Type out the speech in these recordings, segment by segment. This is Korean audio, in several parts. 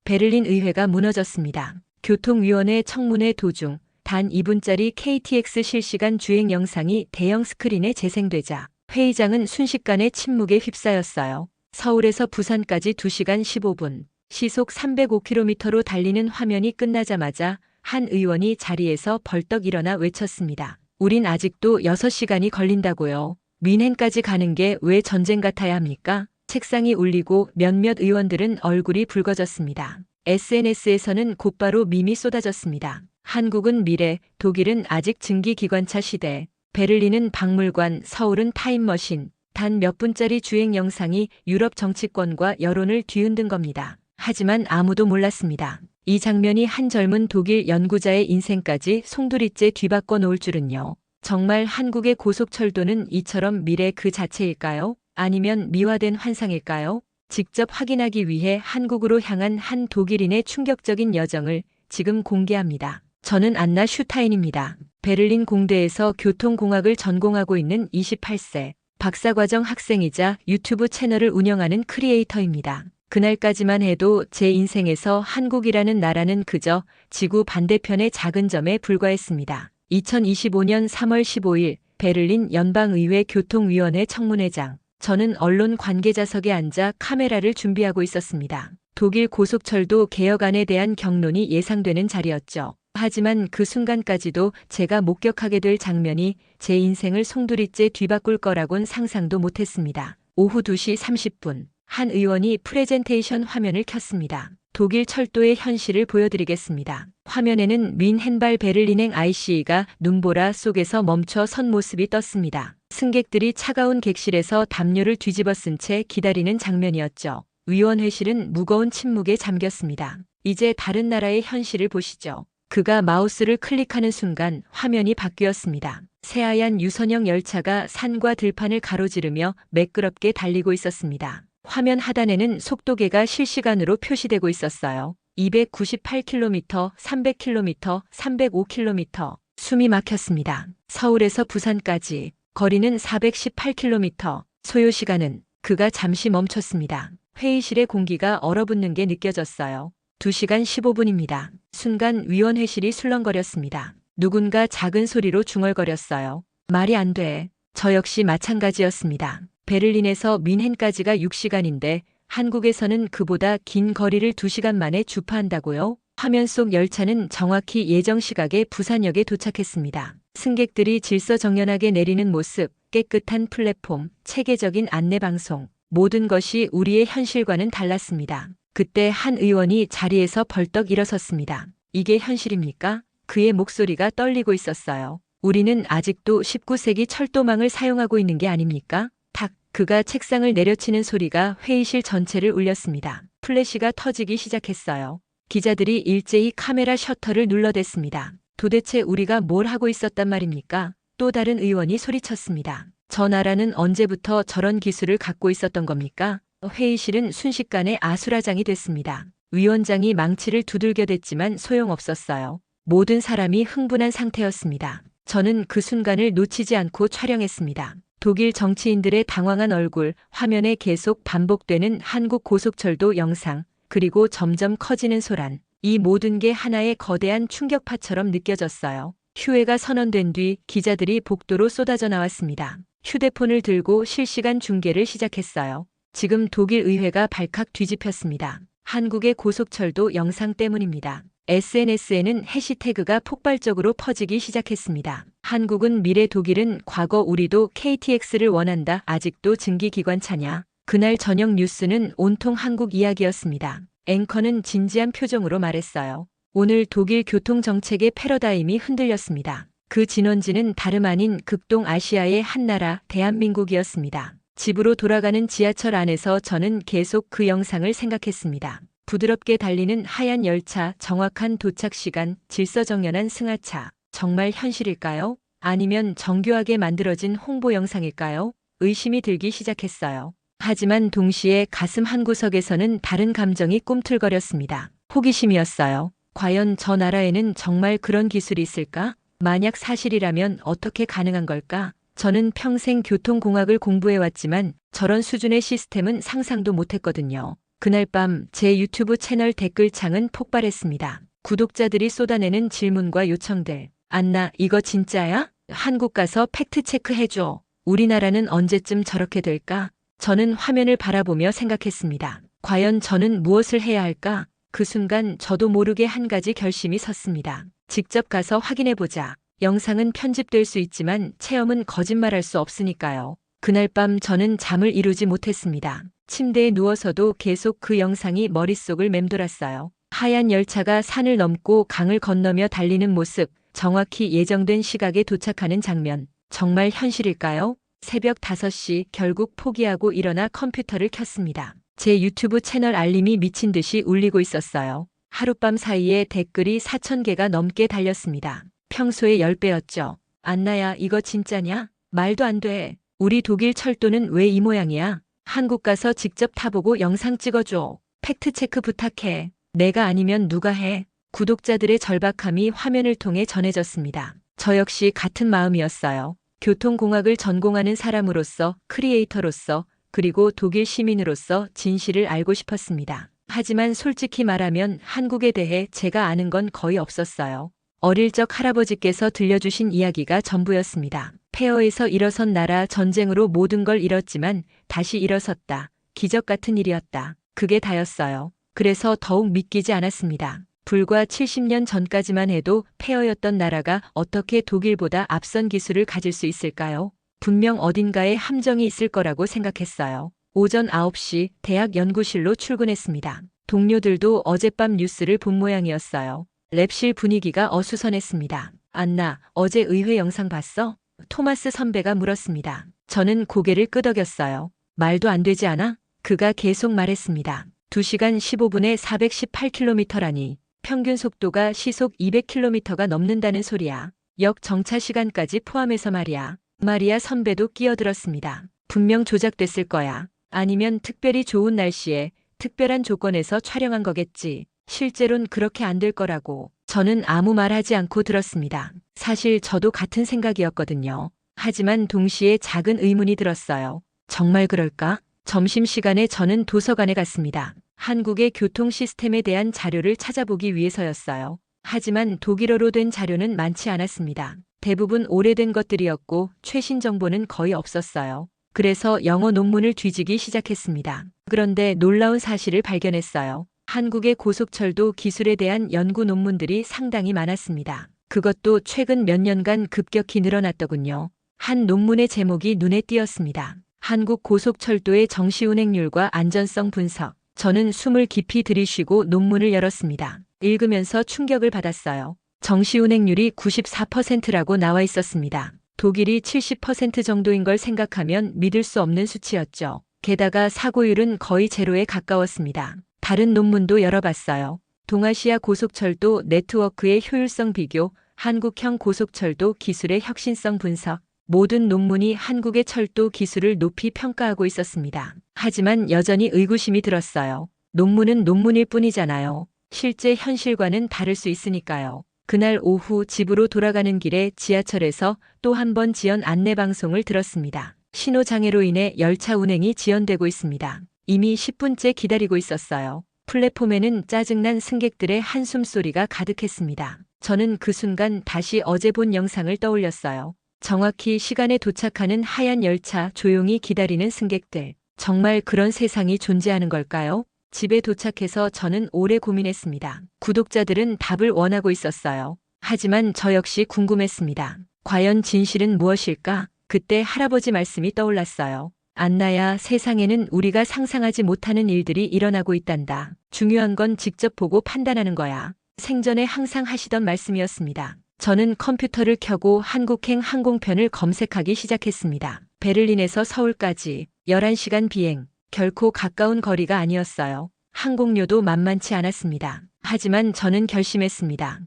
베를린 의회가 무너졌습니다. 교통위원회 청문회 도중 단 2분짜리 KTX 실시간 주행 영상이 대형 스크린에 재생되자 회의장은 순식간에 침묵에 휩싸였어요. 서울에서 부산까지 2시간 15분, 시속 305km로 달리는 화면이 끝나자마자 한 의원이 자리에서 벌떡 일어나 외쳤습니다. 우린 아직도 6시간이 걸린다고요. 뮌헨까지 가는 게 왜 전쟁 같아야 합니까? 책상이 울리고 몇몇 의원들은 얼굴이 붉어졌습니다. SNS에서는 곧바로 밈이 쏟아졌습니다. 한국은 미래, 독일은 아직 증기기관차 시대, 베를린은 박물관, 서울은 타임머신. 단 몇 분짜리 주행 영상이 유럽 정치권과 여론을 뒤흔든 겁니다. 하지만 아무도 몰랐습니다. 이 장면이 한 젊은 독일 연구자의 인생까지 송두리째 뒤바꿔 놓을 줄은요. 정말 한국의 고속철도는 이처럼 미래 그 자체일까요? 아니면 미화된 환상일까요? 직접 확인하기 위해 한국으로 향한 한 독일인의 충격적인 여정을 지금 공개합니다. 저는 안나 슈타인입니다. 베를린 공대에서 교통공학을 전공하고 있는 28세 박사과정 학생이자 유튜브 채널을 운영하는 크리에이터입니다. 그날까지만 해도 제 인생에서 한국이라는 나라는 그저 지구 반대편의 작은 점에 불과했습니다. 2025년 3월 15일 베를린 연방의회 교통위원회 청문회장. 저는 언론 관계자석에 앉아 카메라를 준비하고 있었습니다. 독일 고속철도 개혁안에 대한 경론이 예상되는 자리였죠. 하지만 그 순간까지도 제가 목격하게 될 장면이 제 인생을 송두리째 뒤바꿀 거라곤 상상도 못했습니다. 오후 2시 30분, 한 의원이 프레젠테이션 화면을 켰습니다. 독일 철도의 현실을 보여드리겠습니다. 화면에는 뮌헨발 베를린행 ICE가 눈보라 속에서 멈춰 선 모습이 떴습니다. 승객들이 차가운 객실에서 담요를 뒤집어 쓴 채 기다리는 장면이었죠. 위원회실은 무거운 침묵에 잠겼습니다. 이제 다른 나라의 현실을 보시죠. 그가 마우스를 클릭하는 순간 화면이 바뀌었습니다. 새하얀 유선형 열차가 산과 들판을 가로지르며 매끄럽게 달리고 있었습니다. 화면 하단에는 속도계가 실시간으로 표시되고 있었어요. 298km, 300km, 305km. 숨이 막혔습니다. 서울에서 부산까지 거리는 418km. 소요 시간은 그가 잠시 멈췄습니다. 회의실의 공기가 얼어붙는 게 느껴졌어요. 2시간 15분입니다. 순간 위원회실이 술렁거렸습니다. 누군가 작은 소리로 중얼거렸어요. 말이 안 돼. 저 역시 마찬가지였습니다. 베를린에서 뮌헨까지가 6시간인데 한국에서는 그보다 긴 거리를 2시간 만에 주파한다고요? 화면 속 열차는 정확히 예정 시각에 부산역에 도착했습니다. 승객들이 질서정연하게 내리는 모습, 깨끗한 플랫폼, 체계적인 안내방송. 모든 것이 우리의 현실과는 달랐습니다. 그때 한 의원이 자리에서 벌떡 일어섰습니다. 이게 현실입니까? 그의 목소리가 떨리고 있었어요. 우리는 아직도 19세기 철도망을 사용하고 있는 게 아닙니까? 탁, 그가 책상을 내려치는 소리가 회의실 전체를 울렸습니다. 플래시가 터지기 시작했어요. 기자들이 일제히 카메라 셔터를 눌러댔습니다. 도대체 우리가 뭘 하고 있었단 말입니까? 또 다른 의원이 소리쳤습니다. 저 나라는 언제부터 저런 기술을 갖고 있었던 겁니까? 회의실은 순식간에 아수라장이 됐습니다. 위원장이 망치를 두들겨댔지만 소용없었어요. 모든 사람이 흥분한 상태였습니다. 저는 그 순간을 놓치지 않고 촬영했습니다. 독일 정치인들의 당황한 얼굴, 화면에 계속 반복되는 한국 고속철도 영상, 그리고 점점 커지는 소란. 이 모든 게 하나의 거대한 충격파처럼 느껴졌어요. 휴회가 선언된 뒤 기자들이 복도로 쏟아져 나왔습니다. 휴대폰을 들고 실시간 중계를 시작했어요. 지금 독일 의회가 발칵 뒤집혔습니다. 한국의 고속철도 영상 때문입니다. SNS에는 해시태그가 폭발적으로 퍼지기 시작했습니다. 한국은 미래, 독일은 과거, 우리도 KTX를 원한다. 아직도 증기기관차냐? 그날 저녁 뉴스는 온통 한국 이야기였습니다. 앵커는 진지한 표정으로 말했어요. 오늘 독일 교통정책의 패러다임이 흔들렸습니다. 그 진원지는 다름 아닌 극동 아시아의 한 나라, 대한민국이었습니다. 집으로 돌아가는 지하철 안에서 저는 계속 그 영상을 생각했습니다. 부드럽게 달리는 하얀 열차, 정확한 도착 시간, 질서정연한 승하차. 정말 현실일까요? 아니면 정교하게 만들어진 홍보 영상일까요? 의심이 들기 시작했어요. 하지만 동시에 가슴 한구석에서는 다른 감정이 꿈틀거렸습니다. 호기심이었어요. 과연 저 나라에는 정말 그런 기술이 있을까? 만약 사실이라면 어떻게 가능한 걸까? 저는 평생 교통공학을 공부해왔지만 저런 수준의 시스템은 상상도 못했거든요. 그날 밤 제 유튜브 채널 댓글창은 폭발했습니다. 구독자들이 쏟아내는 질문과 요청들. 안나, 이거 진짜야? 한국 가서 팩트체크 해줘. 우리나라는 언제쯤 저렇게 될까? 저는 화면을 바라보며 생각했습니다. 과연 저는 무엇을 해야 할까? 그 순간 저도 모르게 한 가지 결심이 섰습니다. 직접 가서 확인해보자. 영상은 편집될 수 있지만 체험은 거짓말할 수 없으니까요. 그날 밤 저는 잠을 이루지 못했습니다. 침대에 누워서도 계속 그 영상이 머릿속을 맴돌았어요. 하얀 열차가 산을 넘고 강을 건너며 달리는 모습, 정확히 예정된 시각에 도착하는 장면. 정말 현실일까요? 새벽 5시 결국 포기하고 일어나 컴퓨터를 켰습니다. 제 유튜브 채널 알림이 미친 듯이 울리고 있었어요. 하룻밤 사이에 댓글이 4,000개가 넘게 달렸습니다. 평소의 10배였죠. 안나야, 이거 진짜냐? 말도 안 돼. 우리 독일 철도는 왜 이 모양이야? 한국 가서 직접 타보고 영상 찍어줘. 팩트체크 부탁해. 내가 아니면 누가 해? 구독자들의 절박함이 화면을 통해 전해졌습니다. 저 역시 같은 마음이었어요. 교통공학을 전공하는 사람으로서, 크리에이터로서, 그리고 독일 시민으로서 진실을 알고 싶었습니다. 하지만 솔직히 말하면 한국에 대해 제가 아는 건 거의 없었어요. 어릴 적 할아버지께서 들려주신 이야기가 전부였습니다. 폐허에서 일어선 나라, 전쟁으로 모든 걸 잃었지만 다시 일어섰다. 기적 같은 일이었다. 그게 다였어요. 그래서 더욱 믿기지 않았습니다. 불과 70년 전까지만 해도 폐허였던 나라가 어떻게 독일보다 앞선 기술을 가질 수 있을까요? 분명 어딘가에 함정이 있을 거라고 생각했어요. 오전 9시 대학 연구실로 출근했습니다. 동료들도 어젯밤 뉴스를 본 모양이었어요. 랩실 분위기가 어수선했습니다. 안나, 어제 의회 영상 봤어? 토마스 선배가 물었습니다. 저는 고개를 끄덕였어요. 말도 안 되지 않아? 그가 계속 말했습니다. 2시간 15분에 418km라니. 평균 속도가 시속 200km가 넘는다는 소리야. 역 정차 시간까지 포함해서 말이야. 마리아 선배도 끼어들었습니다. 분명 조작됐을 거야. 아니면 특별히 좋은 날씨에 특별한 조건에서 촬영한 거겠지. 실제론 그렇게 안 될 거라고. 저는 아무 말 하지 않고 들었습니다. 사실 저도 같은 생각이었거든요. 하지만 동시에 작은 의문이 들었어요. 정말 그럴까? 점심시간에 저는 도서관에 갔습니다. 한국의 교통 시스템에 대한 자료를 찾아보기 위해서였어요. 하지만 독일어로 된 자료는 많지 않았습니다. 대부분 오래된 것들이었고 최신 정보는 거의 없었어요. 그래서 영어 논문을 뒤지기 시작했습니다. 그런데 놀라운 사실을 발견했어요. 한국의 고속철도 기술에 대한 연구 논문들이 상당히 많았습니다. 그것도 최근 몇 년간 급격히 늘어났더군요. 한 논문의 제목이 눈에 띄었습니다. 한국 고속철도의 정시 운행률과 안전성 분석. 저는 숨을 깊이 들이쉬고 논문을 열었습니다. 읽으면서 충격을 받았어요. 정시 운행률이 94%라고 나와 있었습니다. 독일이 70% 정도인 걸 생각하면 믿을 수 없는 수치였죠. 게다가 사고율은 거의 제로에 가까웠습니다. 다른 논문도 열어봤어요. 동아시아 고속철도 네트워크의 효율성 비교, 한국형 고속철도 기술의 혁신성 분석. 모든 논문이 한국의 철도 기술을 높이 평가하고 있었습니다. 하지만 여전히 의구심이 들었어요. 논문은 논문일 뿐이잖아요. 실제 현실과는 다를 수 있으니까요. 그날 오후 집으로 돌아가는 길에 지하철에서 또 한 번 지연 안내방송을 들었습니다. 신호장애로 인해 열차 운행이 지연되고 있습니다. 이미 10분째 기다리고 있었어요. 플랫폼에는 짜증난 승객들의 한숨 소리가 가득했습니다. 저는 그 순간 다시 어제 본 영상을 떠올렸어요. 정확히 시간에 도착하는 하얀 열차, 조용히 기다리는 승객들. 정말 그런 세상이 존재하는 걸까요? 집에 도착해서 저는 오래 고민했습니다. 구독자들은 답을 원하고 있었어요. 하지만 저 역시 궁금했습니다. 과연 진실은 무엇일까? 그때 할아버지 말씀이 떠올랐어요. 안나야, 세상에는 우리가 상상하지 못하는 일들이 일어나고 있단다. 중요한 건 직접 보고 판단하는 거야. 생전에 항상 하시던 말씀이었습니다. 저는 컴퓨터를 켜고 한국행 항공편을 검색하기 시작했습니다. 베를린에서 서울까지 11시간 비행. 결코 가까운 거리가 아니었어요. 항공료도 만만치 않았습니다. 하지만 저는 결심했습니다.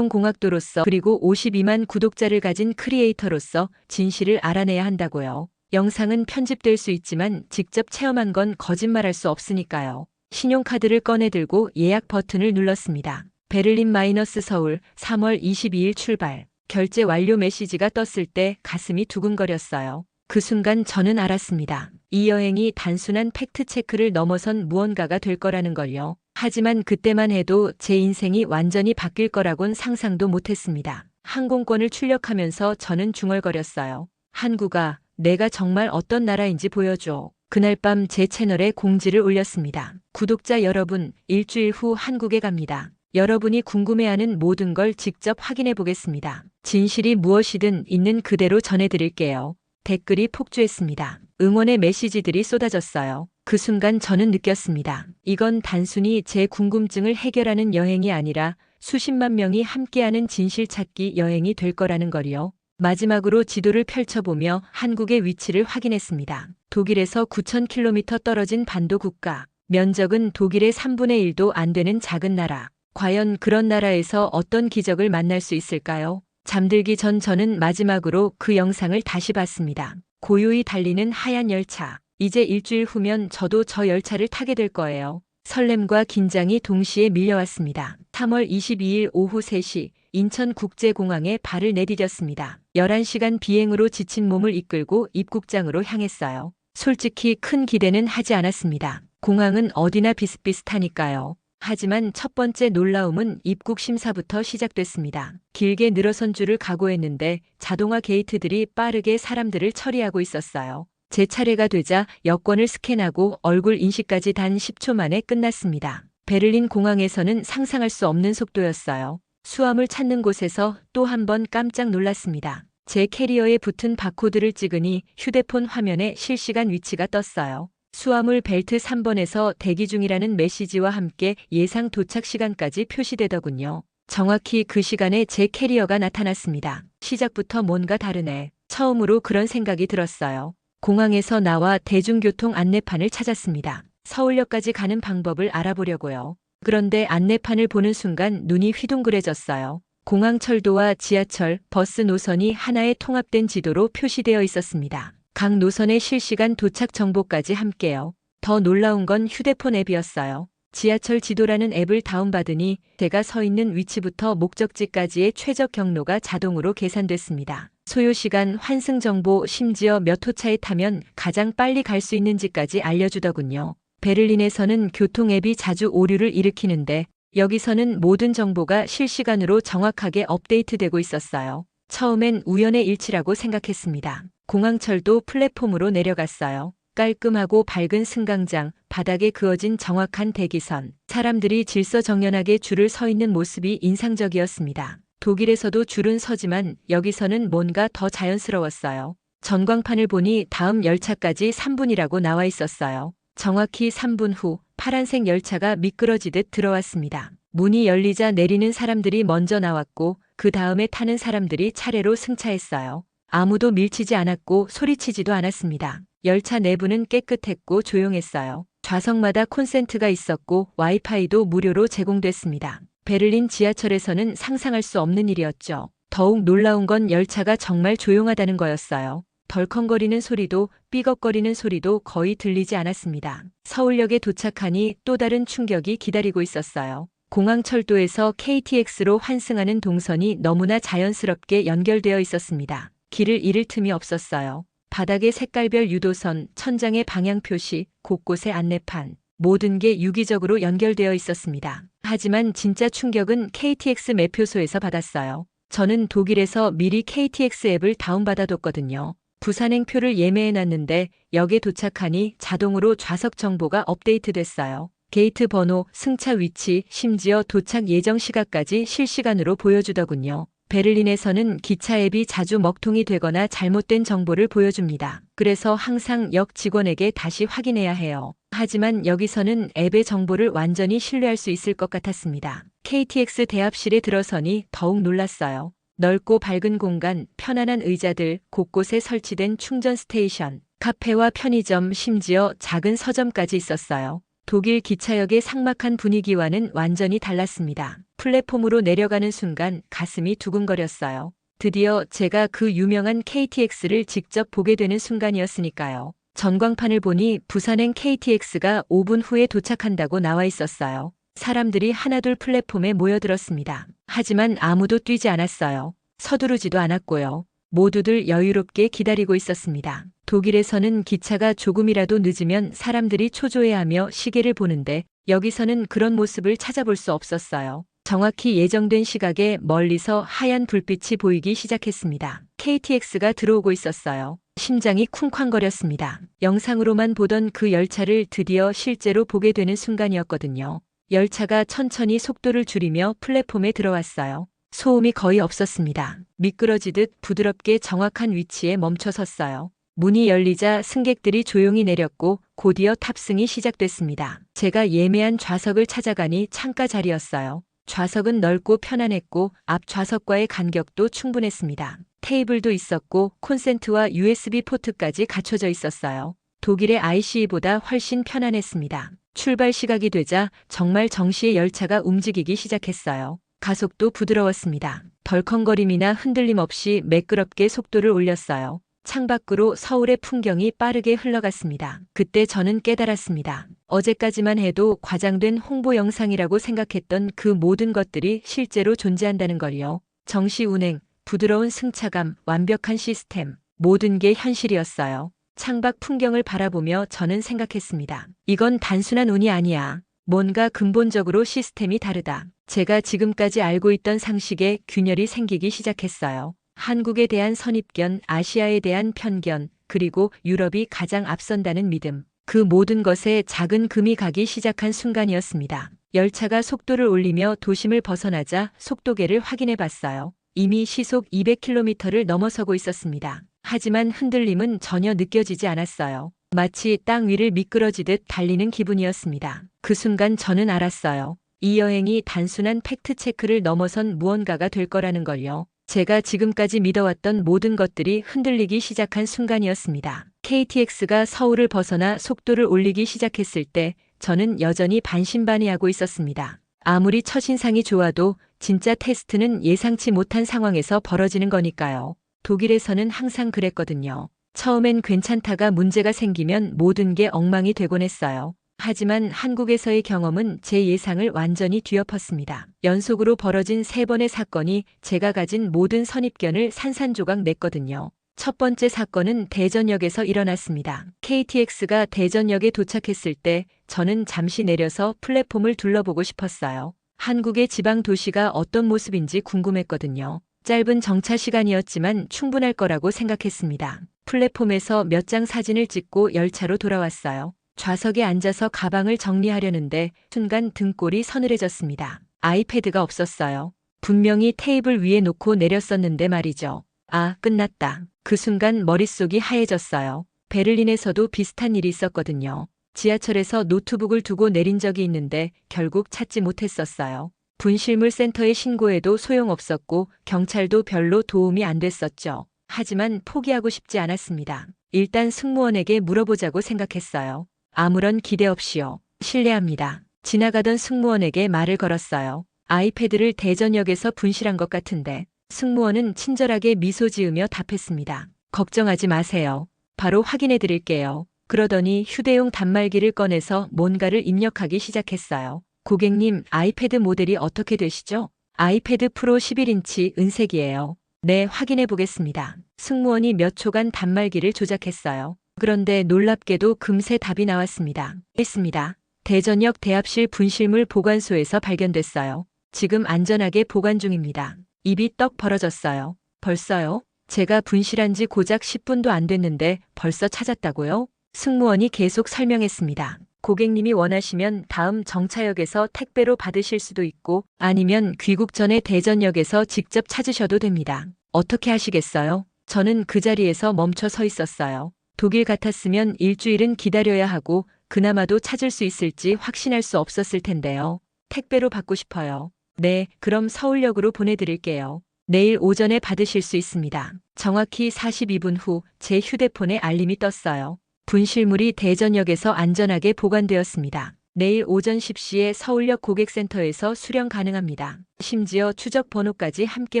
교통공학도로서 그리고 52만 구독자를 가진 크리에이터로서 진실을 알아내야 한다고요. 영상은 편집될 수 있지만 직접 체험한 건 거짓말할 수 없으니까요. 신용카드를 꺼내들고 예약 버튼을 눌렀습니다. 베를린 마이너스 서울 3월 22일 출발. 결제 완료 메시지가 떴을 때 가슴이 두근거렸어요. 그 순간 저는 알았습니다. 이 여행이 단순한 팩트체크를 넘어선 무언가가 될 거라는 걸요. 하지만 그때만 해도 제 인생이 완전히 바뀔 거라곤 상상도 못했습니다. 항공권을 출력하면서 저는 중얼거렸어요. 한국아, 내가 정말 어떤 나라인지 보여줘. 그날 밤 제 채널에 공지를 올렸습니다. 구독자 여러분, 일주일 후 한국에 갑니다. 여러분이 궁금해하는 모든 걸 직접 확인해 보겠습니다. 진실이 무엇이든 있는 그대로 전해드릴게요. 댓글이 폭주했습니다. 응원의 메시지들이 쏟아졌어요. 그 순간 저는 느꼈습니다. 이건 단순히 제 궁금증을 해결하는 여행이 아니라 수십만 명이 함께하는 진실 찾기 여행이 될 거라는 걸요. 마지막으로 지도를 펼쳐보며 한국의 위치를 확인했습니다. 독일에서 9,000km 떨어진 반도 국가. 면적은 독일의 3분의 1도 안 되는 작은 나라. 과연 그런 나라에서 어떤 기적을 만날 수 있을까요? 잠들기 전 저는 마지막으로 그 영상을 다시 봤습니다. 고요히 달리는 하얀 열차. 이제 일주일 후면 저도 저 열차를 타게 될 거예요. 설렘과 긴장이 동시에 밀려왔습니다. 3월 22일 오후 3시 인천국제공항에 발을 내디뎠습니다. 11시간 비행으로 지친 몸을 이끌고 입국장으로 향했어요. 솔직히 큰 기대는 하지 않았습니다. 공항은 어디나 비슷비슷하니까요. 하지만 첫 번째 놀라움은 입국 심사부터 시작됐습니다. 길게 늘어선 줄을 각오했는데 자동화 게이트들이 빠르게 사람들을 처리하고 있었어요. 제 차례가 되자 여권을 스캔하고 얼굴 인식까지 단 10초 만에 끝났습니다. 베를린 공항에서는 상상할 수 없는 속도였어요. 수암을 찾는 곳에서 또 한 번 깜짝 놀랐습니다. 제 캐리어에 붙은 바코드를 찍으니 휴대폰 화면에 실시간 위치가 떴어요. 수화물 벨트 3번에서 대기 중이라는 메시지와 함께 예상 도착 시간까지 표시되더군요. 정확히 그 시간에 제 캐리어가 나타났습니다. 시작부터 뭔가 다르네. 처음으로 그런 생각이 들었어요. 공항에서 나와 대중교통 안내판을 찾았습니다. 서울역까지 가는 방법을 알아보려고요. 그런데 안내판을 보는 순간 눈이 휘둥그레졌어요. 공항철도와 지하철, 버스 노선이 하나의 통합된 지도로 표시되어 있었습니다. 각 노선의 실시간 도착 정보까지 함께요. 더 놀라운 건 휴대폰 앱이었어요. 지하철 지도라는 앱을 다운받으니 제가 서 있는 위치부터 목적지까지의 최적 경로가 자동으로 계산됐습니다. 소요시간, 환승 정보, 심지어 몇 호차에 타면 가장 빨리 갈 수 있는지까지 알려주더군요. 베를린에서는 교통 앱이 자주 오류를 일으키는데 여기서는 모든 정보가 실시간으로 정확하게 업데이트되고 있었어요. 처음엔 우연의 일치라고 생각했습니다. 공항철도 플랫폼으로 내려갔어요. 깔끔하고 밝은 승강장, 바닥에 그어진 정확한 대기선, 사람들이 질서정연하게 줄을 서 있는 모습이 인상적이었습니다. 독일에서도 줄은 서지만 여기서는 뭔가 더 자연스러웠어요. 전광판을 보니 다음 열차까지 3분이라고 나와 있었어요. 정확히 3분 후 파란색 열차가 미끄러지듯 들어왔습니다. 문이 열리자 내리는 사람들이 먼저 나왔고 그 다음에 타는 사람들이 차례로 승차했어요. 아무도 밀치지 않았고 소리치지도 않았습니다. 열차 내부는 깨끗했고 조용했어요. 좌석마다 콘센트가 있었고 와이파이도 무료로 제공됐습니다. 베를린 지하철에서는 상상할 수 없는 일이었죠. 더욱 놀라운 건 열차가 정말 조용하다는 거였어요. 덜컹거리는 소리도 삐걱거리는 소리도 거의 들리지 않았습니다. 서울역에 도착하니 또 다른 충격이 기다리고 있었어요. 공항철도에서 KTX로 환승하는 동선이 너무나 자연스럽게 연결되어 있었습니다. 길을 잃을 틈이 없었어요. 바닥에 색깔별 유도선, 천장의 방향 표시, 곳곳에 안내판, 모든 게 유기적으로 연결되어 있었습니다. 하지만 진짜 충격은 KTX 매표소에서 받았어요. 저는 독일에서 미리 KTX 앱을 다운받아뒀거든요. 부산행 표를 예매해놨는데 역에 도착하니 자동으로 좌석 정보가 업데이트됐어요. 게이트 번호, 승차 위치, 심지어 도착 예정 시각까지 실시간으로 보여주더군요. 베를린에서는 기차 앱이 자주 먹통이 되거나 잘못된 정보를 보여줍니다. 그래서 항상 역 직원에게 다시 확인해야 해요. 하지만 여기서는 앱의 정보를 완전히 신뢰할 수 있을 것 같았습니다. KTX 대합실에 들어서니 더욱 놀랐어요. 넓고 밝은 공간, 편안한 의자들, 곳곳에 설치된 충전 스테이션, 카페와 편의점, 심지어 작은 서점까지 있었어요. 독일 기차역의 삭막한 분위기와는 완전히 달랐습니다. 플랫폼으로 내려가는 순간 가슴이 두근거렸어요. 드디어 제가 그 유명한 KTX를 직접 보게 되는 순간이었으니까요. 전광판을 보니 부산행 KTX가 5분 후에 도착한다고 나와 있었어요. 사람들이 하나둘 플랫폼에 모여들었습니다. 하지만 아무도 뛰지 않았어요. 서두르지도 않았고요. 모두들 여유롭게 기다리고 있었습니다. 독일에서는 기차가 조금이라도 늦으면 사람들이 초조해하며 시계를 보는데 여기서는 그런 모습을 찾아볼 수 없었어요. 정확히 예정된 시각에 멀리서 하얀 불빛이 보이기 시작했습니다. KTX가 들어오고 있었어요. 심장이 쿵쾅거렸습니다. 영상으로만 보던 그 열차를 드디어 실제로 보게 되는 순간이었거든요. 열차가 천천히 속도를 줄이며 플랫폼에 들어왔어요. 소음이 거의 없었습니다. 미끄러지듯 부드럽게 정확한 위치에 멈춰 섰어요. 문이 열리자 승객들이 조용히 내렸고 곧이어 탑승이 시작됐습니다. 제가 예매한 좌석을 찾아가니 창가 자리였어요. 좌석은 넓고 편안했고 앞 좌석과의 간격도 충분했습니다. 테이블도 있었고 콘센트와 USB 포트까지 갖춰져 있었어요. 독일의 ICE보다 훨씬 편안했습니다. 출발 시각이 되자 정말 정시의 열차가 움직이기 시작했어요. 가속도 부드러웠습니다. 덜컹거림이나 흔들림 없이 매끄럽게 속도를 올렸어요. 창밖으로 서울의 풍경이 빠르게 흘러갔습니다. 그때 저는 깨달았습니다. 어제까지만 해도 과장된 홍보 영상이라고 생각했던 그 모든 것들이 실제로 존재한다는 걸요. 정시 운행, 부드러운 승차감, 완벽한 시스템, 모든 게 현실이었어요. 창밖 풍경을 바라보며 저는 생각했습니다. 이건 단순한 운이 아니야. 뭔가 근본적으로 시스템이 다르다. 제가 지금까지 알고 있던 상식에 균열이 생기기 시작했어요. 한국에 대한 선입견, 아시아에 대한 편견, 그리고 유럽이 가장 앞선다는 믿음. 그 모든 것에 작은 금이 가기 시작한 순간이었습니다. 열차가 속도를 올리며 도심을 벗어나자 속도계를 확인해 봤어요. 이미 시속 200km를 넘어서고 있었습니다. 하지만 흔들림은 전혀 느껴지지 않았어요. 마치 땅 위를 미끄러지듯 달리는 기분이었습니다. 그 순간 저는 알았어요. 이 여행이 단순한 팩트체크를 넘어선 무언가가 될 거라는 걸요. 제가 지금까지 믿어왔던 모든 것들이 흔들리기 시작한 순간이었습니다. KTX가 서울을 벗어나 속도를 올리기 시작했을 때 저는 여전히 반신반의하고 있었습니다. 아무리 첫인상이 좋아도 진짜 테스트는 예상치 못한 상황에서 벌어지는 거니까요. 독일에서는 항상 그랬거든요. 처음엔 괜찮다가 문제가 생기면 모든 게 엉망이 되곤 했어요. 하지만 한국에서의 경험은 제 예상을 완전히 뒤엎었습니다. 연속으로 벌어진 3번의 사건이 제가 가진 모든 선입견을 산산조각 냈거든요. 첫 번째 사건은 대전역에서 일어났습니다. KTX가 대전역에 도착했을 때 저는 잠시 내려서 플랫폼을 둘러보고 싶었어요. 한국의 지방 도시가 어떤 모습인지 궁금했거든요. 짧은 정차 시간이었지만 충분할 거라고 생각했습니다. 플랫폼에서 몇 장 사진을 찍고 열차로 돌아왔어요. 좌석에 앉아서 가방을 정리하려는데 순간 등골이 서늘해졌습니다. 아이패드가 없었어요. 분명히 테이블 위에 놓고 내렸었는데 말이죠. 아, 끝났다. 그 순간 머릿속이 하얘졌어요. 베를린에서도 비슷한 일이 있었거든요. 지하철에서 노트북을 두고 내린 적이 있는데 결국 찾지 못했었어요. 분실물 센터에 신고해도 소용없었고 경찰도 별로 도움이 안 됐었죠. 하지만 포기하고 싶지 않았습니다. 일단 승무원에게 물어보자고 생각했어요. 아무런 기대 없이요. 실례합니다. 지나가던 승무원에게 말을 걸었어요. 아이패드를 대전역에서 분실한 것 같은데. 승무원은 친절하게 미소 지으며 답했습니다. 걱정하지 마세요. 바로 확인해 드릴게요. 그러더니 휴대용 단말기를 꺼내서 뭔가를 입력하기 시작했어요. 고객님, 아이패드 모델이 어떻게 되시죠? 아이패드 프로 11인치 은색이에요. 네, 확인해 보겠습니다. 승무원이 몇 초간 단말기를 조작했어요. 그런데 놀랍게도 금세 답이 나왔습니다. 했습니다. 대전역 대합실 분실물 보관소에서 발견됐어요. 지금 안전하게 보관 중입니다. 입이 떡 벌어졌어요. 벌써요? 제가 분실한 지 고작 10분도 안 됐는데 벌써 찾았다고요? 승무원이 계속 설명했습니다. 고객님이 원하시면 다음 정차역에서 택배로 받으실 수도 있고 아니면 귀국 전에 대전역에서 직접 찾으셔도 됩니다. 어떻게 하시겠어요? 저는 그 자리에서 멈춰 서 있었어요. 독일 같았으면 일주일은 기다려야 하고 그나마도 찾을 수 있을지 확신할 수 없었을 텐데요. 택배로 받고 싶어요. 네, 그럼 서울역으로 보내드릴게요. 내일 오전에 받으실 수 있습니다. 정확히 42분 후 제 휴대폰에 알림이 떴어요. 분실물이 대전역에서 안전하게 보관되었습니다. 내일 오전 10시에 서울역 고객센터에서 수령 가능합니다. 심지어 추적 번호까지 함께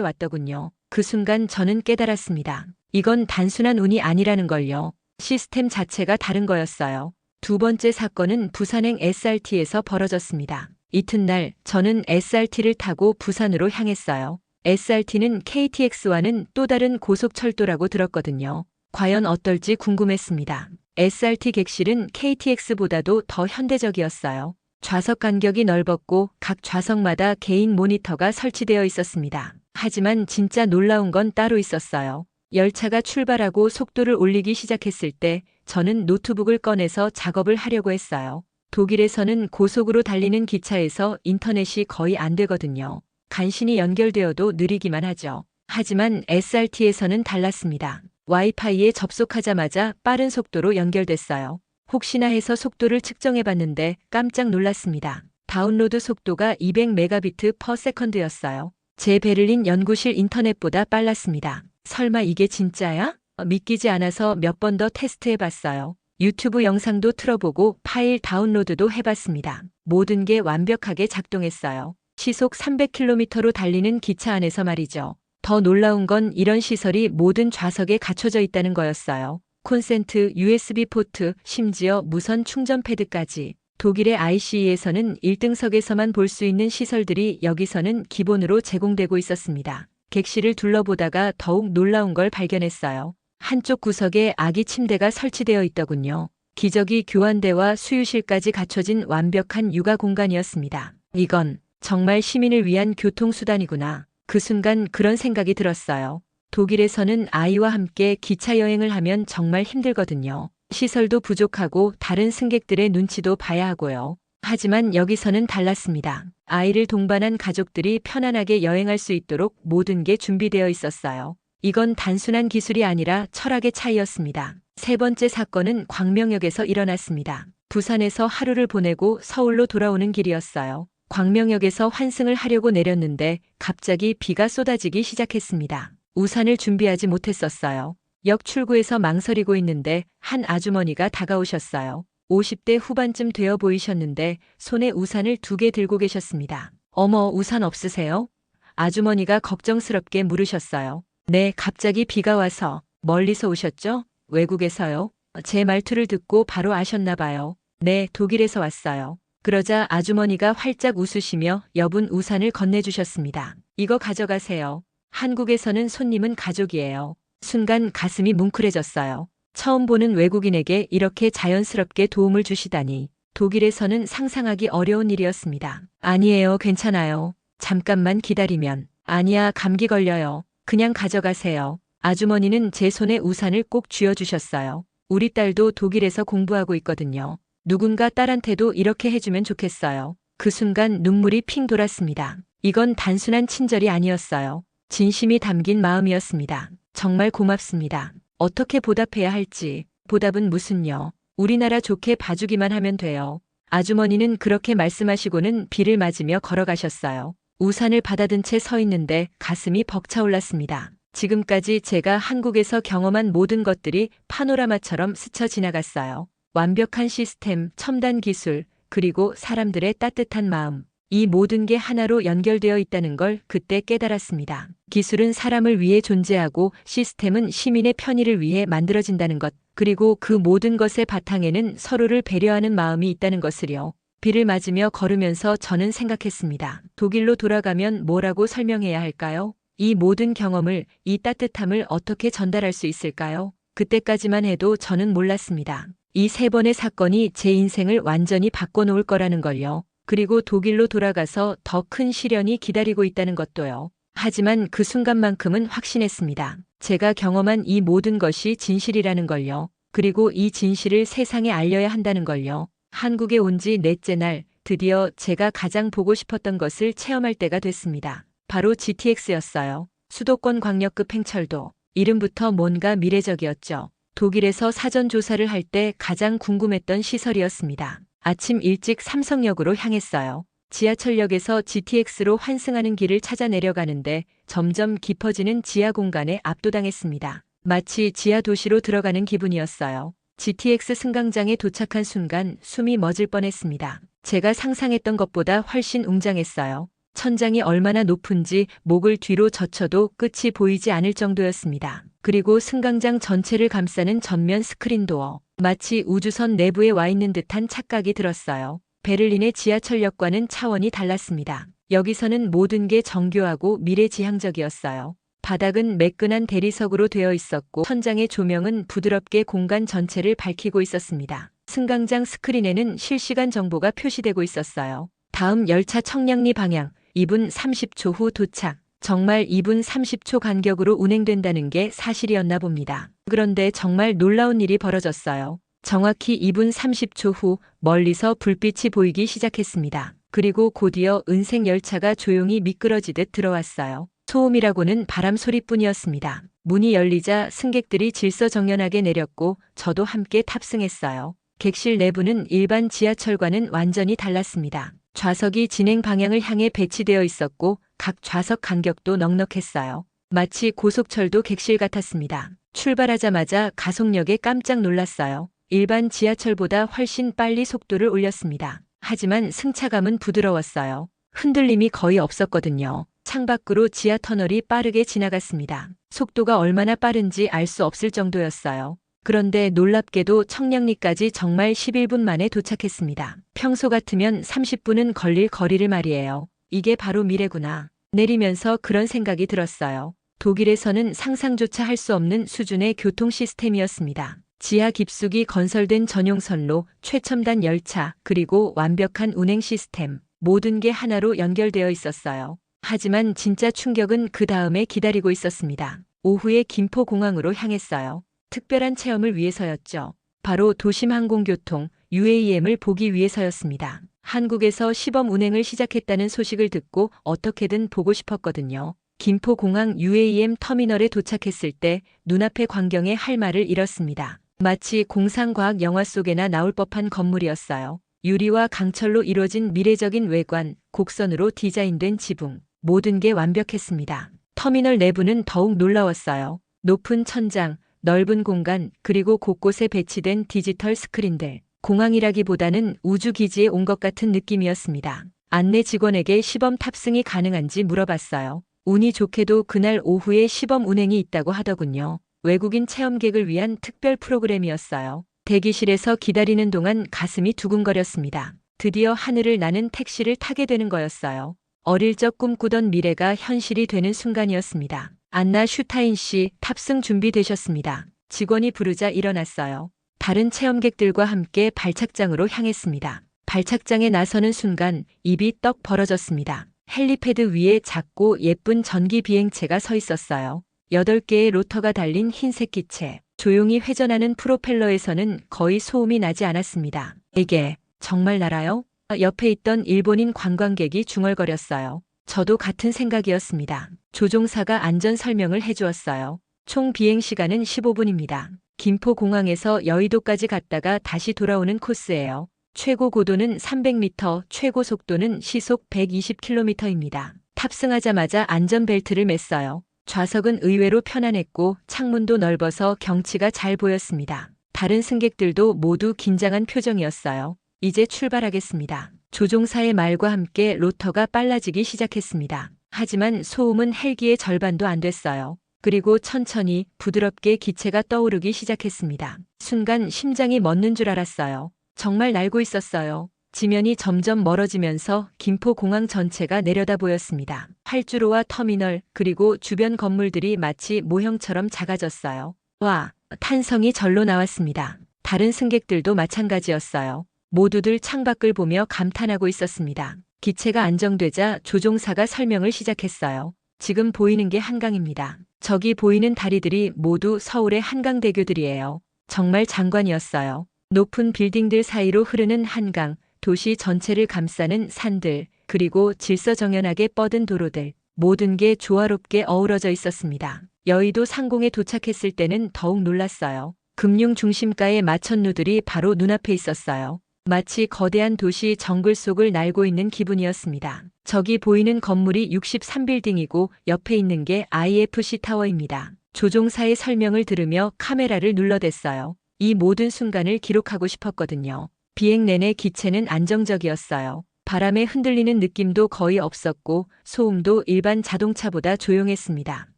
왔더군요. 그 순간 저는 깨달았습니다. 이건 단순한 운이 아니라는 걸요. 시스템 자체가 다른 거였어요. 두 번째 사건은 부산행 SRT에서 벌어졌습니다. 이튿날 저는 SRT를 타고 부산으로 향했어요. SRT는 KTX와는 또 다른 고속철도라고 들었거든요. 과연 어떨지 궁금했습니다. SRT 객실은 KTX보다도 더 현대적이었어요. 좌석 간격이 넓었고 각 좌석마다 개인 모니터가 설치되어 있었습니다. 하지만 진짜 놀라운 건 따로 있었어요. 열차가 출발하고 속도를 올리기 시작했을 때 저는 노트북을 꺼내서 작업을 하려고 했어요. 독일에서는 고속으로 달리는 기차에서 인터넷이 거의 안 되거든요. 간신히 연결되어도 느리기만 하죠. 하지만 SRT에서는 달랐습니다. 와이파이에 접속하자마자 빠른 속도로 연결됐어요. 혹시나 해서 속도를 측정해봤는데 깜짝 놀랐습니다. 다운로드 속도가 200Mbps 였어요. 제 베를린 연구실 인터넷보다 빨랐습니다. 설마 이게 진짜야? 믿기지 않아서 몇 번 더 테스트해봤어요. 유튜브 영상도 틀어보고 파일 다운로드도 해봤습니다. 모든 게 완벽하게 작동했어요. 시속 300km로 달리는 기차 안에서 말이죠. 더 놀라운 건 이런 시설이 모든 좌석에 갖춰져 있다는 거였어요. 콘센트, USB 포트, 심지어 무선 충전 패드까지. 독일의 ICE에서는 1등석에서만 볼 수 있는 시설들이 여기서는 기본으로 제공되고 있었습니다. 객실을 둘러보다가 더욱 놀라운 걸 발견했어요. 한쪽 구석에 아기 침대가 설치되어 있더군요. 기저귀 교환대와 수유실까지 갖춰진 완벽한 육아 공간이었습니다. 이건 정말 시민을 위한 교통수단이구나. 그 순간 그런 생각이 들었어요. 독일에서는 아이와 함께 기차 여행을 하면 정말 힘들거든요. 시설도 부족하고 다른 승객들의 눈치도 봐야 하고요. 하지만 여기서는 달랐습니다. 아이를 동반한 가족들이 편안하게 여행할 수 있도록 모든 게 준비되어 있었어요. 이건 단순한 기술이 아니라 철학의 차이였습니다. 세 번째 사건은 광명역에서 일어났습니다. 부산에서 하루를 보내고 서울로 돌아오는 길이었어요. 광명역에서 환승을 하려고 내렸는데 갑자기 비가 쏟아지기 시작했습니다. 우산을 준비하지 못했었어요. 역 출구에서 망설이고 있는데 한 아주머니가 다가오셨어요. 50대 후반쯤 되어 보이셨는데 손에 우산을 2개 들고 계셨습니다. 어머, 우산 없으세요? 아주머니가 걱정스럽게 물으셨어요. 네, 갑자기 비가 와서. 멀리서 오셨죠? 외국에서요? 제 말투를 듣고 바로 아셨나 봐요. 네, 독일에서 왔어요. 그러자 아주머니가 활짝 웃으시며 여분 우산을 건네주셨습니다. 이거 가져가세요. 한국에서는 손님은 가족이에요. 순간 가슴이 뭉클해졌어요. 처음 보는 외국인에게 이렇게 자연스럽게 도움을 주시다니. 독일에서는 상상하기 어려운 일이었습니다. 아니에요, 괜찮아요. 잠깐만 기다리면. 아니야, 감기 걸려요. 그냥 가져가세요. 아주머니는 제 손에 우산을 꼭 쥐어주셨어요. 우리 딸도 독일에서 공부하고 있거든요. 누군가 딸한테도 이렇게 해주면 좋겠어요. 그 순간 눈물이 핑 돌았습니다. 이건 단순한 친절이 아니었어요. 진심이 담긴 마음이었습니다. 정말 고맙습니다. 어떻게 보답해야 할지. 보답은 무슨요. 우리나라 좋게 봐주기만 하면 돼요. 아주머니는 그렇게 말씀하시고는 비를 맞으며 걸어가셨어요. 우산을 받아든 채 서 있는데 가슴이 벅차올랐습니다. 지금까지 제가 한국에서 경험한 모든 것들이 파노라마처럼 스쳐 지나갔어요. 완벽한 시스템, 첨단 기술, 그리고 사람들의 따뜻한 마음. 이 모든 게 하나로 연결되어 있다는 걸 그때 깨달았습니다. 기술은 사람을 위해 존재하고 시스템은 시민의 편의를 위해 만들어진다는 것, 그리고 그 모든 것의 바탕에는 서로를 배려하는 마음이 있다는 것을요. 비를 맞으며 걸으면서 저는 생각했습니다. 독일로 돌아가면 뭐라고 설명해야 할까요? 이 모든 경험을, 이 따뜻함을 어떻게 전달할 수 있을까요? 그때까지만 해도 저는 몰랐습니다. 이 3번의 사건이 제 인생을 완전히 바꿔놓을 거라는 걸요. 그리고 독일로 돌아가서 더 큰 시련이 기다리고 있다는 것도요. 하지만 그 순간만큼은 확신했습니다. 제가 경험한 이 모든 것이 진실이라는 걸요. 그리고 이 진실을 세상에 알려야 한다는 걸요. 한국에 온 지 4째 날, 드디어 제가 가장 보고 싶었던 것을 체험할 때가 됐습니다. 바로 GTX였어요. 수도권 광역급 행철도. 이름부터 뭔가 미래적이었죠. 독일에서 사전 조사를 할 때 가장 궁금했던 시설이었습니다. 아침 일찍 삼성역으로 향했어요. 지하철역에서 GTX로 환승하는 길을 찾아 내려가는데 점점 깊어지는 지하 공간에 압도당했습니다. 마치 지하 도시로 들어가는 기분이었어요. GTX 승강장에 도착한 순간 숨이 멎을 뻔했습니다. 제가 상상했던 것보다 훨씬 웅장했어요. 천장이 얼마나 높은지 목을 뒤로 젖혀도 끝이 보이지 않을 정도였습니다. 그리고 승강장 전체를 감싸는 전면 스크린 도어. 마치 우주선 내부에 와 있는 듯한 착각이 들었어요. 베를린의 지하철역과는 차원이 달랐습니다. 여기서는 모든 게 정교하고 미래지향적이었어요. 바닥은 매끈한 대리석으로 되어 있었고 천장의 조명은 부드럽게 공간 전체를 밝히고 있었습니다. 승강장 스크린에는 실시간 정보가 표시되고 있었어요. 다음 열차 청량리 방향 2분 30초 후 도착. 정말 2분 30초 간격으로 운행된다는 게 사실이었나 봅니다. 그런데 정말 놀라운 일이 벌어졌어요. 정확히 2분 30초 후 멀리서 불빛이 보이기 시작했습니다. 그리고 곧이어 은색 열차가 조용히 미끄러지듯 들어왔어요. 소음이라고는 바람 소리뿐이었습니다. 문이 열리자 승객들이 질서정연하게 내렸고 저도 함께 탑승했어요. 객실 내부는 일반 지하철과는 완전히 달랐습니다. 좌석이 진행 방향을 향해 배치되어 있었고 각 좌석 간격도 넉넉했어요. 마치 고속철도 객실 같았습니다. 출발하자마자 가속력에 깜짝 놀랐어요. 일반 지하철보다 훨씬 빨리 속도를 올렸습니다. 하지만 승차감은 부드러웠어요. 흔들림이 거의 없었거든요. 창밖으로 지하 터널이 빠르게 지나갔습니다. 속도가 얼마나 빠른지 알 수 없을 정도였어요. 그런데 놀랍게도 청량리까지 정말 11분 만에 도착했습니다. 평소 같으면 30분은 걸릴 거리를 말이에요. 이게 바로 미래구나. 내리면서 그런 생각이 들었어요. 독일에서는 상상조차 할 수 없는 수준의 교통 시스템이었습니다. 지하 깊숙이 건설된 전용선로, 최첨단 열차, 그리고 완벽한 운행 시스템. 모든 게 하나로 연결되어 있었어요. 하지만 진짜 충격은 그 다음에 기다리고 있었습니다. 오후에 김포공항으로 향했어요. 특별한 체험을 위해서였죠. 바로 도심항공교통, UAM을 보기 위해서였습니다. 한국에서 시범 운행을 시작했다는 소식을 듣고 어떻게든 보고 싶었거든요. 김포공항 UAM 터미널에 도착했을 때 눈앞의 광경에 할 말을 잃었습니다. 마치 공상과학 영화 속에나 나올 법한 건물이었어요. 유리와 강철로 이루어진 미래적인 외관, 곡선으로 디자인된 지붕, 모든 게 완벽했습니다. 터미널 내부는 더욱 놀라웠어요. 높은 천장, 넓은 공간, 그리고 곳곳에 배치된 디지털 스크린들. 공항이라기보다는 우주기지에 온 것 같은 느낌이었습니다. 안내 직원에게 시범 탑승이 가능한지 물어봤어요. 운이 좋게도 그날 오후에 시범 운행이 있다고 하더군요. 외국인 체험객을 위한 특별 프로그램이었어요. 대기실에서 기다리는 동안 가슴이 두근거렸습니다. 드디어 하늘을 나는 택시를 타게 되는 거였어요. 어릴 적 꿈꾸던 미래가 현실이 되는 순간이었습니다. 안나 슈타인 씨, 탑승 준비되셨습니다. 직원이 부르자 일어났어요. 다른 체험객들과 함께 발착장으로 향했습니다. 발착장에 나서는 순간 입이 떡 벌어졌습니다. 헬리패드 위에 작고 예쁜 전기 비행체가 서 있었어요. 8개의 로터가 달린 흰색 기체. 조용히 회전하는 프로펠러에서는 거의 소음이 나지 않았습니다. 이게 정말 날아요? 옆에 있던 일본인 관광객이 중얼거렸어요. 저도 같은 생각이었습니다. 조종사가 안전 설명을 해주었어요. 총 비행 시간은 15분입니다. 김포공항에서 여의도까지 갔다가 다시 돌아오는 코스예요. 최고 고도는 300m, 최고 속도는 시속 120km입니다. 탑승하자마자 안전벨트를 맸어요. 좌석은 의외로 편안했고 창문도 넓어서 경치가 잘 보였습니다. 다른 승객들도 모두 긴장한 표정이었어요. 이제 출발하겠습니다. 조종사의 말과 함께 로터가 빨라지기 시작했습니다. 하지만 소음은 헬기의 절반도 안 됐어요. 그리고 천천히 부드럽게 기체가 떠오르기 시작했습니다. 순간 심장이 멎는 줄 알았어요. 정말 날고 있었어요. 지면이 점점 멀어지면서 김포공항 전체가 내려다 보였습니다. 활주로와 터미널, 그리고 주변 건물들이 마치 모형처럼 작아졌어요. 와, 탄성이 절로 나왔습니다. 다른 승객들도 마찬가지였어요. 모두들 창밖을 보며 감탄하고 있었습니다. 기체가 안정되자 조종사가 설명을 시작했어요. 지금 보이는 게 한강입니다. 저기 보이는 다리들이 모두 서울의 한강대교들이에요. 정말 장관이었어요. 높은 빌딩들 사이로 흐르는 한강, 도시 전체를 감싸는 산들, 그리고 질서정연하게 뻗은 도로들, 모든 게 조화롭게 어우러져 있었습니다. 여의도 상공에 도착했을 때는 더욱 놀랐어요. 금융 중심가의 마천루들이 바로 눈앞에 있었어요. 마치 거대한 도시 정글 속을 날고 있는 기분이었습니다. 저기 보이는 건물이 63빌딩이고 옆에 있는 게 IFC 타워입니다. 조종사의 설명을 들으며 카메라를 눌러댔어요. 이 모든 순간을 기록하고 싶었거든요. 비행 내내 기체는 안정적이었어요. 바람에 흔들리는 느낌도 거의 없었고 소음도 일반 자동차보다 조용했습니다.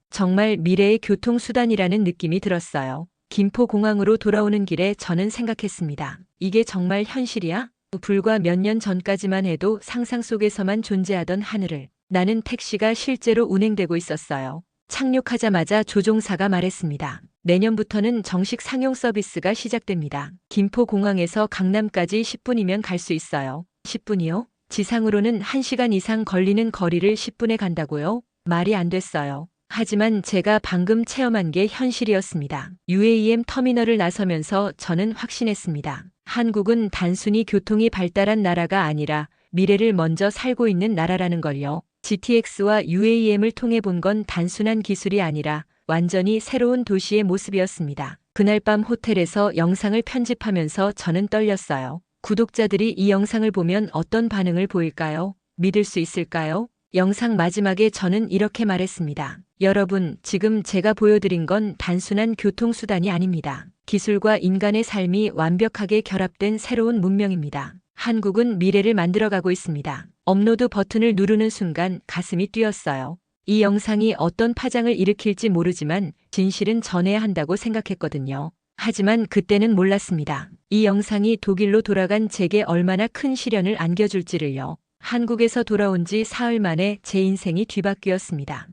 정말 미래의 교통수단이라는 느낌이 들었어요. 김포공항으로 돌아오는 길에 저는 생각했습니다. 이게 정말 현실이야? 불과 몇 년 전까지만 해도 상상 속에서만 존재하던 하늘을 나는 택시가 실제로 운행되고 있었어요. 착륙하자마자 조종사가 말했습니다. 내년부터는 정식 상용 서비스가 시작됩니다. 김포공항에서 강남까지 10분이면 갈 수 있어요. 10분이요? 지상으로는 1시간 이상 걸리는 거리를 10분에 간다고요? 말이 안 됐어요. 하지만 제가 방금 체험한 게 현실이었습니다. UAM 터미널을 나서면서 저는 확신했습니다. 한국은 단순히 교통이 발달한 나라가 아니라 미래를 먼저 살고 있는 나라라는 걸요. GTX와 UAM을 통해 본 건 단순한 기술이 아니라 완전히 새로운 도시의 모습이었습니다. 그날 밤 호텔에서 영상을 편집하면서 저는 떨렸어요. 구독자들이 이 영상을 보면 어떤 반응을 보일까요? 믿을 수 있을까요? 영상 마지막에 저는 이렇게 말했습니다. 여러분, 지금 제가 보여드린 건 단순한 교통수단이 아닙니다. 기술과 인간의 삶이 완벽하게 결합된 새로운 문명입니다. 한국은 미래를 만들어가고 있습니다. 업로드 버튼을 누르는 순간 가슴이 뛰었어요. 이 영상이 어떤 파장을 일으킬지 모르지만 진실은 전해야 한다고 생각했거든요. 하지만 그때는 몰랐습니다. 이 영상이 독일로 돌아간 제게 얼마나 큰 시련을 안겨줄지를요. 한국에서 돌아온 지 사흘 만에 제 인생이 뒤바뀌었습니다.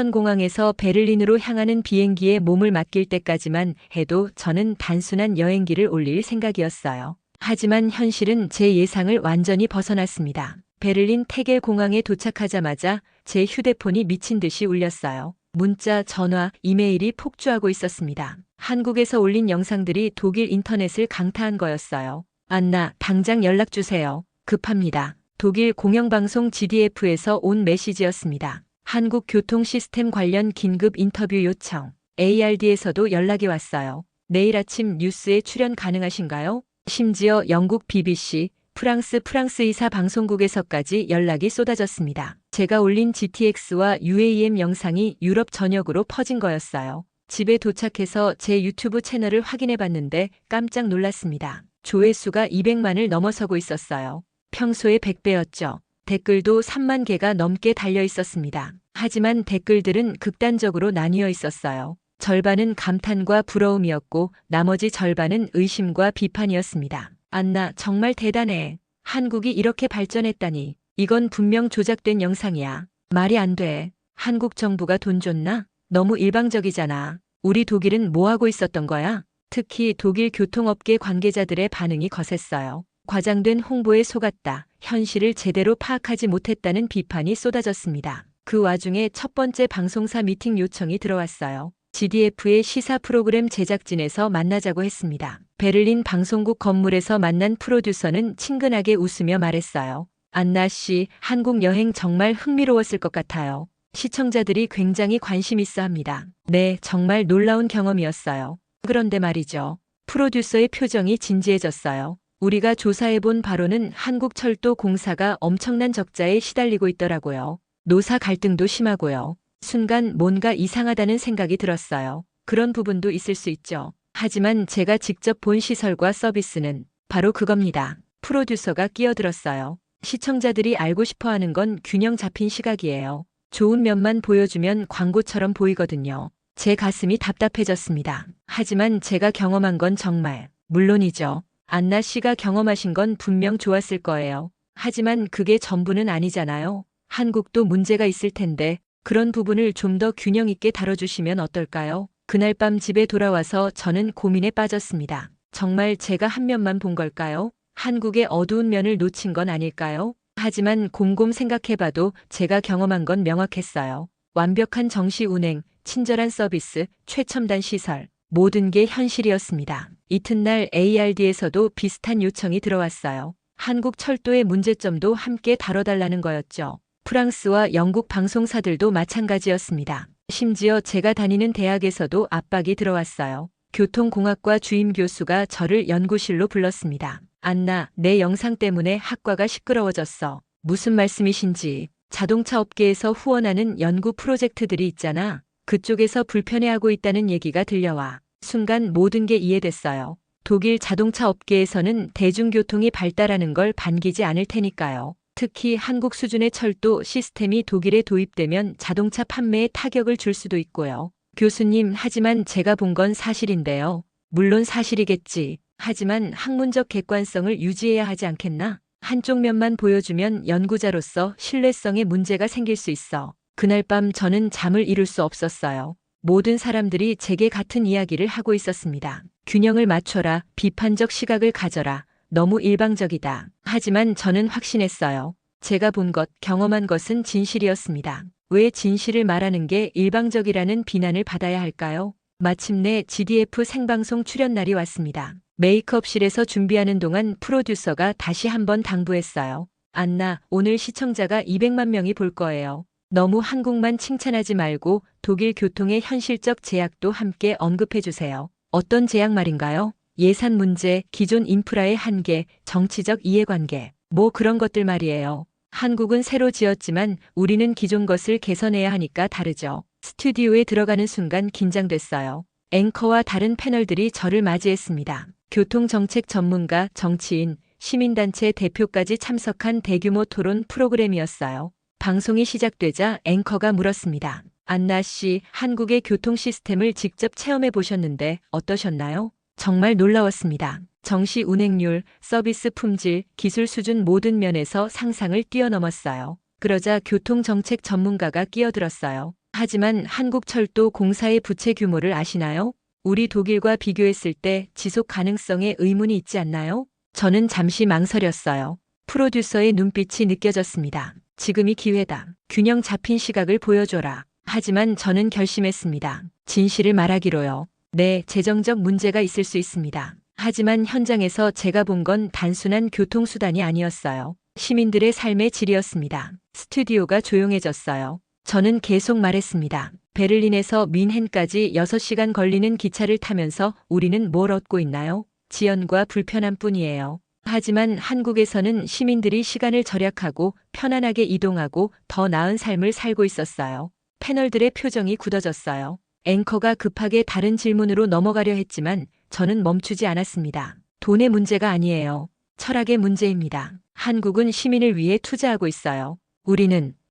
인천공항에서 베를린으로 향하는 비행기에 몸을 맡길 때까지만 해도 저는 단순한 여행기를 올릴 생각이었어요. 하지만 현실은 제 예상을 완전히 벗어났습니다. 베를린 테겔 공항에 도착하자마자 제 휴대폰이 미친 듯이 울렸어요. 문자, 전화, 이메일이 폭주하고 있었습니다. 한국에서 올린 영상들이 독일 인터넷을 강타한 거였어요. 안나, 당장 연락 주세요. 급합니다. 독일 공영방송 GDF에서 온 메시지였습니다. 한국 교통 시스템 관련 긴급 인터뷰 요청. ARD에서도 연락이 왔어요. 내일 아침 뉴스에 출연 가능하신가요? 심지어 영국 BBC, 프랑스 이사 방송국에서까지 연락이 쏟아졌습니다. 제가 올린 GTX와 UAM 영상이 유럽 전역으로 퍼진 거였어요. 집에 도착해서 제 유튜브 채널을 확인해 봤는데 깜짝 놀랐습니다. 조회수가 200만을 넘어서고 있었어요. 평소의 100배였죠. 댓글도 3만 개가 넘게 달려 있었습니다. 하지만 댓글들은 극단적으로 나뉘어 있었어요. 절반은 감탄과 부러움이었고 나머지 절반은 의심과 비판이었습니다. 안나, 정말 대단해. 한국이 이렇게 발전했다니. 이건 분명 조작된 영상이야. 말이 안 돼. 한국 정부가 돈 줬나? 너무 일방적이잖아. 우리 독일은 뭐 하고 있었던 거야? 특히 독일 교통업계 관계자들의 반응이 거셌어요. 과장된 홍보에 속았다. 현실을 제대로 파악하지 못했다는 비판이 쏟아졌습니다. 그 와중에 첫 번째 방송사 미팅 요청이 들어왔어요. GDF의 시사 프로그램 제작진에서 만나자고 했습니다. 베를린 방송국 건물에서 만난 프로듀서는 친근하게 웃으며 말했어요. 안나 씨, 한국 여행 정말 흥미로웠을 것 같아요. 시청자들이 굉장히 관심 있어 합니다. 네, 정말 놀라운 경험이었어요. 그런데 말이죠. 프로듀서의 표정이 진지해졌어요. 우리가 조사해본 바로는 한국철도공사가 엄청난 적자에 시달리고 있더라고요. 노사 갈등도 심하고요. 순간 뭔가 이상하다는 생각이 들었어요. 그런 부분도 있을 수 있죠. 하지만 제가 직접 본 시설과 서비스는 바로 그겁니다. 프로듀서가 끼어들었어요. 시청자들이 알고 싶어하는 건 균형 잡힌 시각이에요. 좋은 면만 보여주면 광고처럼 보이거든요. 제 가슴이 답답해졌습니다. 하지만 제가 경험한 건 정말, 물론이죠. 안나 씨가 경험하신 건 분명 좋았을 거예요. 하지만 그게 전부는 아니잖아요. 한국도 문제가 있을 텐데 그런 부분을 좀 더 균형 있게 다뤄주시면 어떨까요? 그날 밤 집에 돌아와서 저는 고민에 빠졌습니다. 정말 제가 한 면만 본 걸까요? 한국의 어두운 면을 놓친 건 아닐까요? 하지만 곰곰 생각해봐도 제가 경험한 건 명확했어요. 완벽한 정시 운행, 친절한 서비스, 최첨단 시설, 모든 게 현실이었습니다. 이튿날 ARD에서도 비슷한 요청이 들어왔어요. 한국 철도의 문제점도 함께 다뤄달라는 거였죠. 프랑스와 영국 방송사들도 마찬가지였습니다. 심지어 제가 다니는 대학에서도 압박이 들어왔어요. 교통공학과 주임 교수가 저를 연구실로 불렀습니다. 안나, 내 영상 때문에 학과가 시끄러워졌어. 무슨 말씀이신지. 자동차 업계에서 후원하는 연구 프로젝트들이 있잖아. 그쪽에서 불편해하고 있다는 얘기가 들려와. 순간 모든 게 이해됐어요. 독일 자동차 업계에서는 대중교통이 발달하는 걸 반기지 않을 테니까요. 특히 한국 수준의 철도 시스템이 독일에 도입되면 자동차 판매에 타격을 줄 수도 있고요. 교수님, 하지만 제가 본 건 사실인데요. 물론 사실이겠지. 하지만 학문적 객관성을 유지해야 하지 않겠나? 한쪽 면만 보여주면 연구자로서 신뢰성에 문제가 생길 수 있어. 그날 밤 저는 잠을 이룰 수 없었어요. 모든 사람들이 제게 같은 이야기를 하고 있었습니다. 균형을 맞춰라, 비판적 시각을 가져라, 너무 일방적이다. 하지만 저는 확신했어요. 제가 본 것, 경험한 것은 진실이었습니다. 왜 진실을 말하는 게 일방적이라는 비난을 받아야 할까요? 마침내 GDF 생방송 출연 날이 왔습니다. 메이크업실에서 준비하는 동안 프로듀서가 다시 한번 당부했어요. 안나, 오늘 시청자가 200만 명이 볼 거예요. 너무 한국만 칭찬하지 말고 독일 교통의 현실적 제약도 함께 언급해 주세요. 어떤 제약 말인가요? 예산 문제, 기존 인프라의 한계, 정치적 이해관계, 뭐 그런 것들 말이에요. 한국은 새로 지었지만 우리는 기존 것을 개선해야 하니까 다르죠. 스튜디오에 들어가는 순간 긴장됐어요. 앵커와 다른 패널들이 저를 맞이했습니다. 교통정책 전문가, 정치인, 시민단체 대표까지 참석한 대규모 토론 프로그램이었어요. 방송이 시작되자 앵커가 물었습니다. 안나 씨, 한국의 교통 시스템을 직접 체험해 보셨는데 어떠셨나요? 정말 놀라웠습니다. 정시 운행률, 서비스 품질, 기술 수준 모든 면에서 상상을 뛰어넘었어요. 그러자 교통정책 전문가가 끼어들었어요. 하지만 한국철도 공사의 부채 규모를 아시나요? 우리 독일과 비교했을 때 지속 가능성에 의문이 있지 않나요? 저는 잠시 망설였어요. 프로듀서의 눈빛이 느껴졌습니다. 지금이 기회다. 균형 잡힌 시각을 보여줘라. 하지만 저는 결심했습니다. 진실을 말하기로요. 네, 재정적 문제가 있을 수 있습니다. 하지만 현장에서 제가 본 건 단순한 교통수단이 아니었어요. 시민들의 삶의 질이었습니다. 스튜디오가 조용해졌어요. 저는 계속 말했습니다. 베를린에서 뮌헨까지 6시간 걸리는 기차를 타면서 우리는 뭘 얻고 있나요? 지연과 불편함 뿐이에요. 하지만 한국에서는 시민들이 시간을 절약하고 편안하게 이동하고 더 나은 삶을 살고 있었어요. 패널들의 표정이 굳어졌어요. 앵커가 급하게 다른 질문으로 넘어가려 했지만 저는 멈추지 않았습니다. 돈의 문제가 아니에요. 철학의 문제입니다. 한국은 시민을 위해 투자하고 있어요.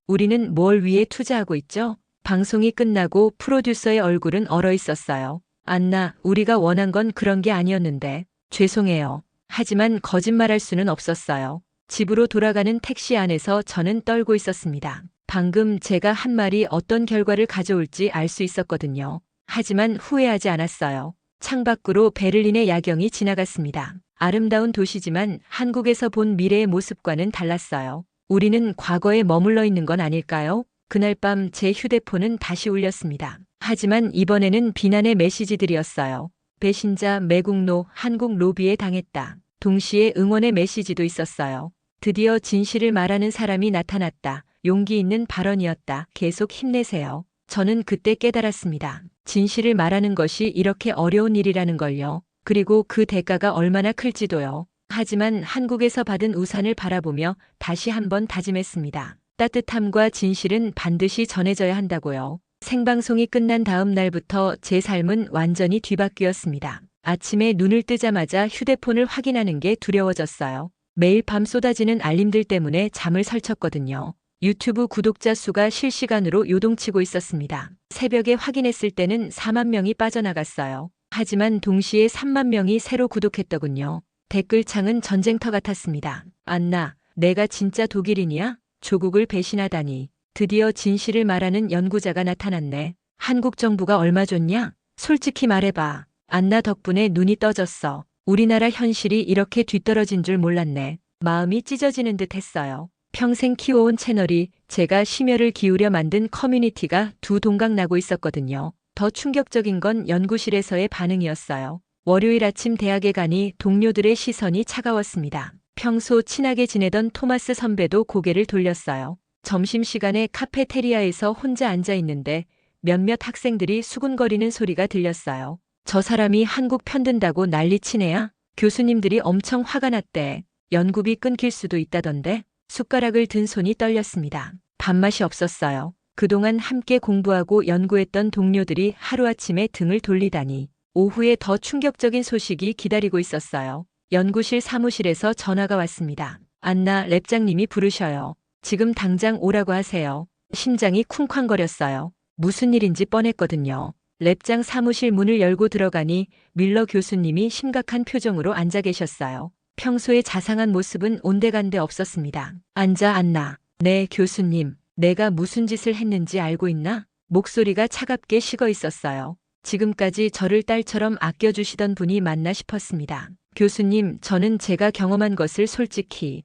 우리는 뭘 위해 투자하고 있죠? 방송이 끝나고 프로듀서의 얼굴은 얼어 있었어요. 안나, 우리가 원한 건 그런 게 아니었는데. 죄송해요. 하지만 거짓말할 수는 없었어요. 집으로 돌아가는 택시 안에서 저는 떨고 있었습니다. 방금 제가 한 말이 어떤 결과를 가져올지 알 수 있었거든요. 하지만 후회하지 않았어요. 창밖으로 베를린의 야경이 지나갔습니다. 아름다운 도시지만 한국에서 본 미래의 모습과는 달랐어요. 우리는 과거에 머물러 있는 건 아닐까요? 그날 밤 제 휴대폰은 다시 울렸습니다. 하지만 이번에는 비난의 메시지들이었어요. 배신자, 매국노, 한국 로비에 당했다. 동시에 응원의 메시지도 있었어요. 드디어 진실을 말하는 사람이 나타났다. 용기 있는 발언이었다. 계속 힘내세요. 저는 그때 깨달았습니다. 진실을 말하는 것이 이렇게 어려운 일이라는 걸요. 그리고 그 대가가 얼마나 클지도요. 하지만 한국에서 받은 우산을 바라보며 다시 한번 다짐했습니다. 따뜻함과 진실은 반드시 전해져야 한다고요. 생방송이 끝난 다음 날부터 제 삶은 완전히 뒤바뀌었습니다. 아침에 눈을 뜨자마자 휴대폰을 확인하는 게 두려워졌어요. 매일 밤 쏟아지는 알림들 때문에 잠을 설쳤거든요. 유튜브 구독자 수가 실시간으로 요동치고 있었습니다. 새벽에 확인했을 때는 4만 명이 빠져나갔어요. 하지만 동시에 3만 명이 새로 구독했더군요. 댓글창은 전쟁터 같았습니다. 안나, 내가 진짜 독일인이야? 조국을 배신하다니. 드디어 진실을 말하는 연구자가 나타났네. 한국 정부가 얼마 줬냐? 솔직히 말해봐. 안나 덕분에 눈이 떠졌어. 우리나라 현실이 이렇게 뒤떨어진 줄 몰랐네. 마음이 찢어지는 듯 했어요. 평생 키워온 채널이 제가 심혈을 기울여 만든 커뮤니티가 두 동강 나고 있었거든요. 더 충격적인 건 연구실에서의 반응이었어요. 월요일 아침 대학에 가니 동료들의 시선이 차가웠습니다. 평소 친하게 지내던 토마스 선배도 고개를 돌렸어요. 점심시간에 카페테리아에서 혼자 앉아 있는데 몇몇 학생들이 수군거리는 소리가 들렸어요. 저 사람이 한국 편든다고 난리치네야? 교수님들이 엄청 화가 났대. 연구비 끊길 수도 있다던데? 숟가락을 든 손이 떨렸습니다. 밥맛이 없었어요. 그동안 함께 공부하고 연구했던 동료들이 하루아침에 등을 돌리다니. 오후에 더 충격적인 소식이 기다리고 있었어요. 연구실 사무실에서 전화가 왔습니다. 안나 랩장님이 부르셔요. 지금 당장 오라고 하세요. 심장이 쿵쾅거렸어요. 무슨 일인지 뻔했거든요. 랩장 사무실 문을 열고 들어가니 밀러 교수님이 심각한 표정으로 앉아 계셨어요. 평소의 자상한 모습은 온데간데 없었습니다. 앉아, 안나. 네, 교수님. 내가 무슨 짓을 했는지 알고 있나? 목소리가 차갑게 식어 있었어요. 지금까지 저를 딸처럼 아껴주시던 분이 맞나 싶었습니다. 교수님, 저는 제가 경험한 것을 솔직히.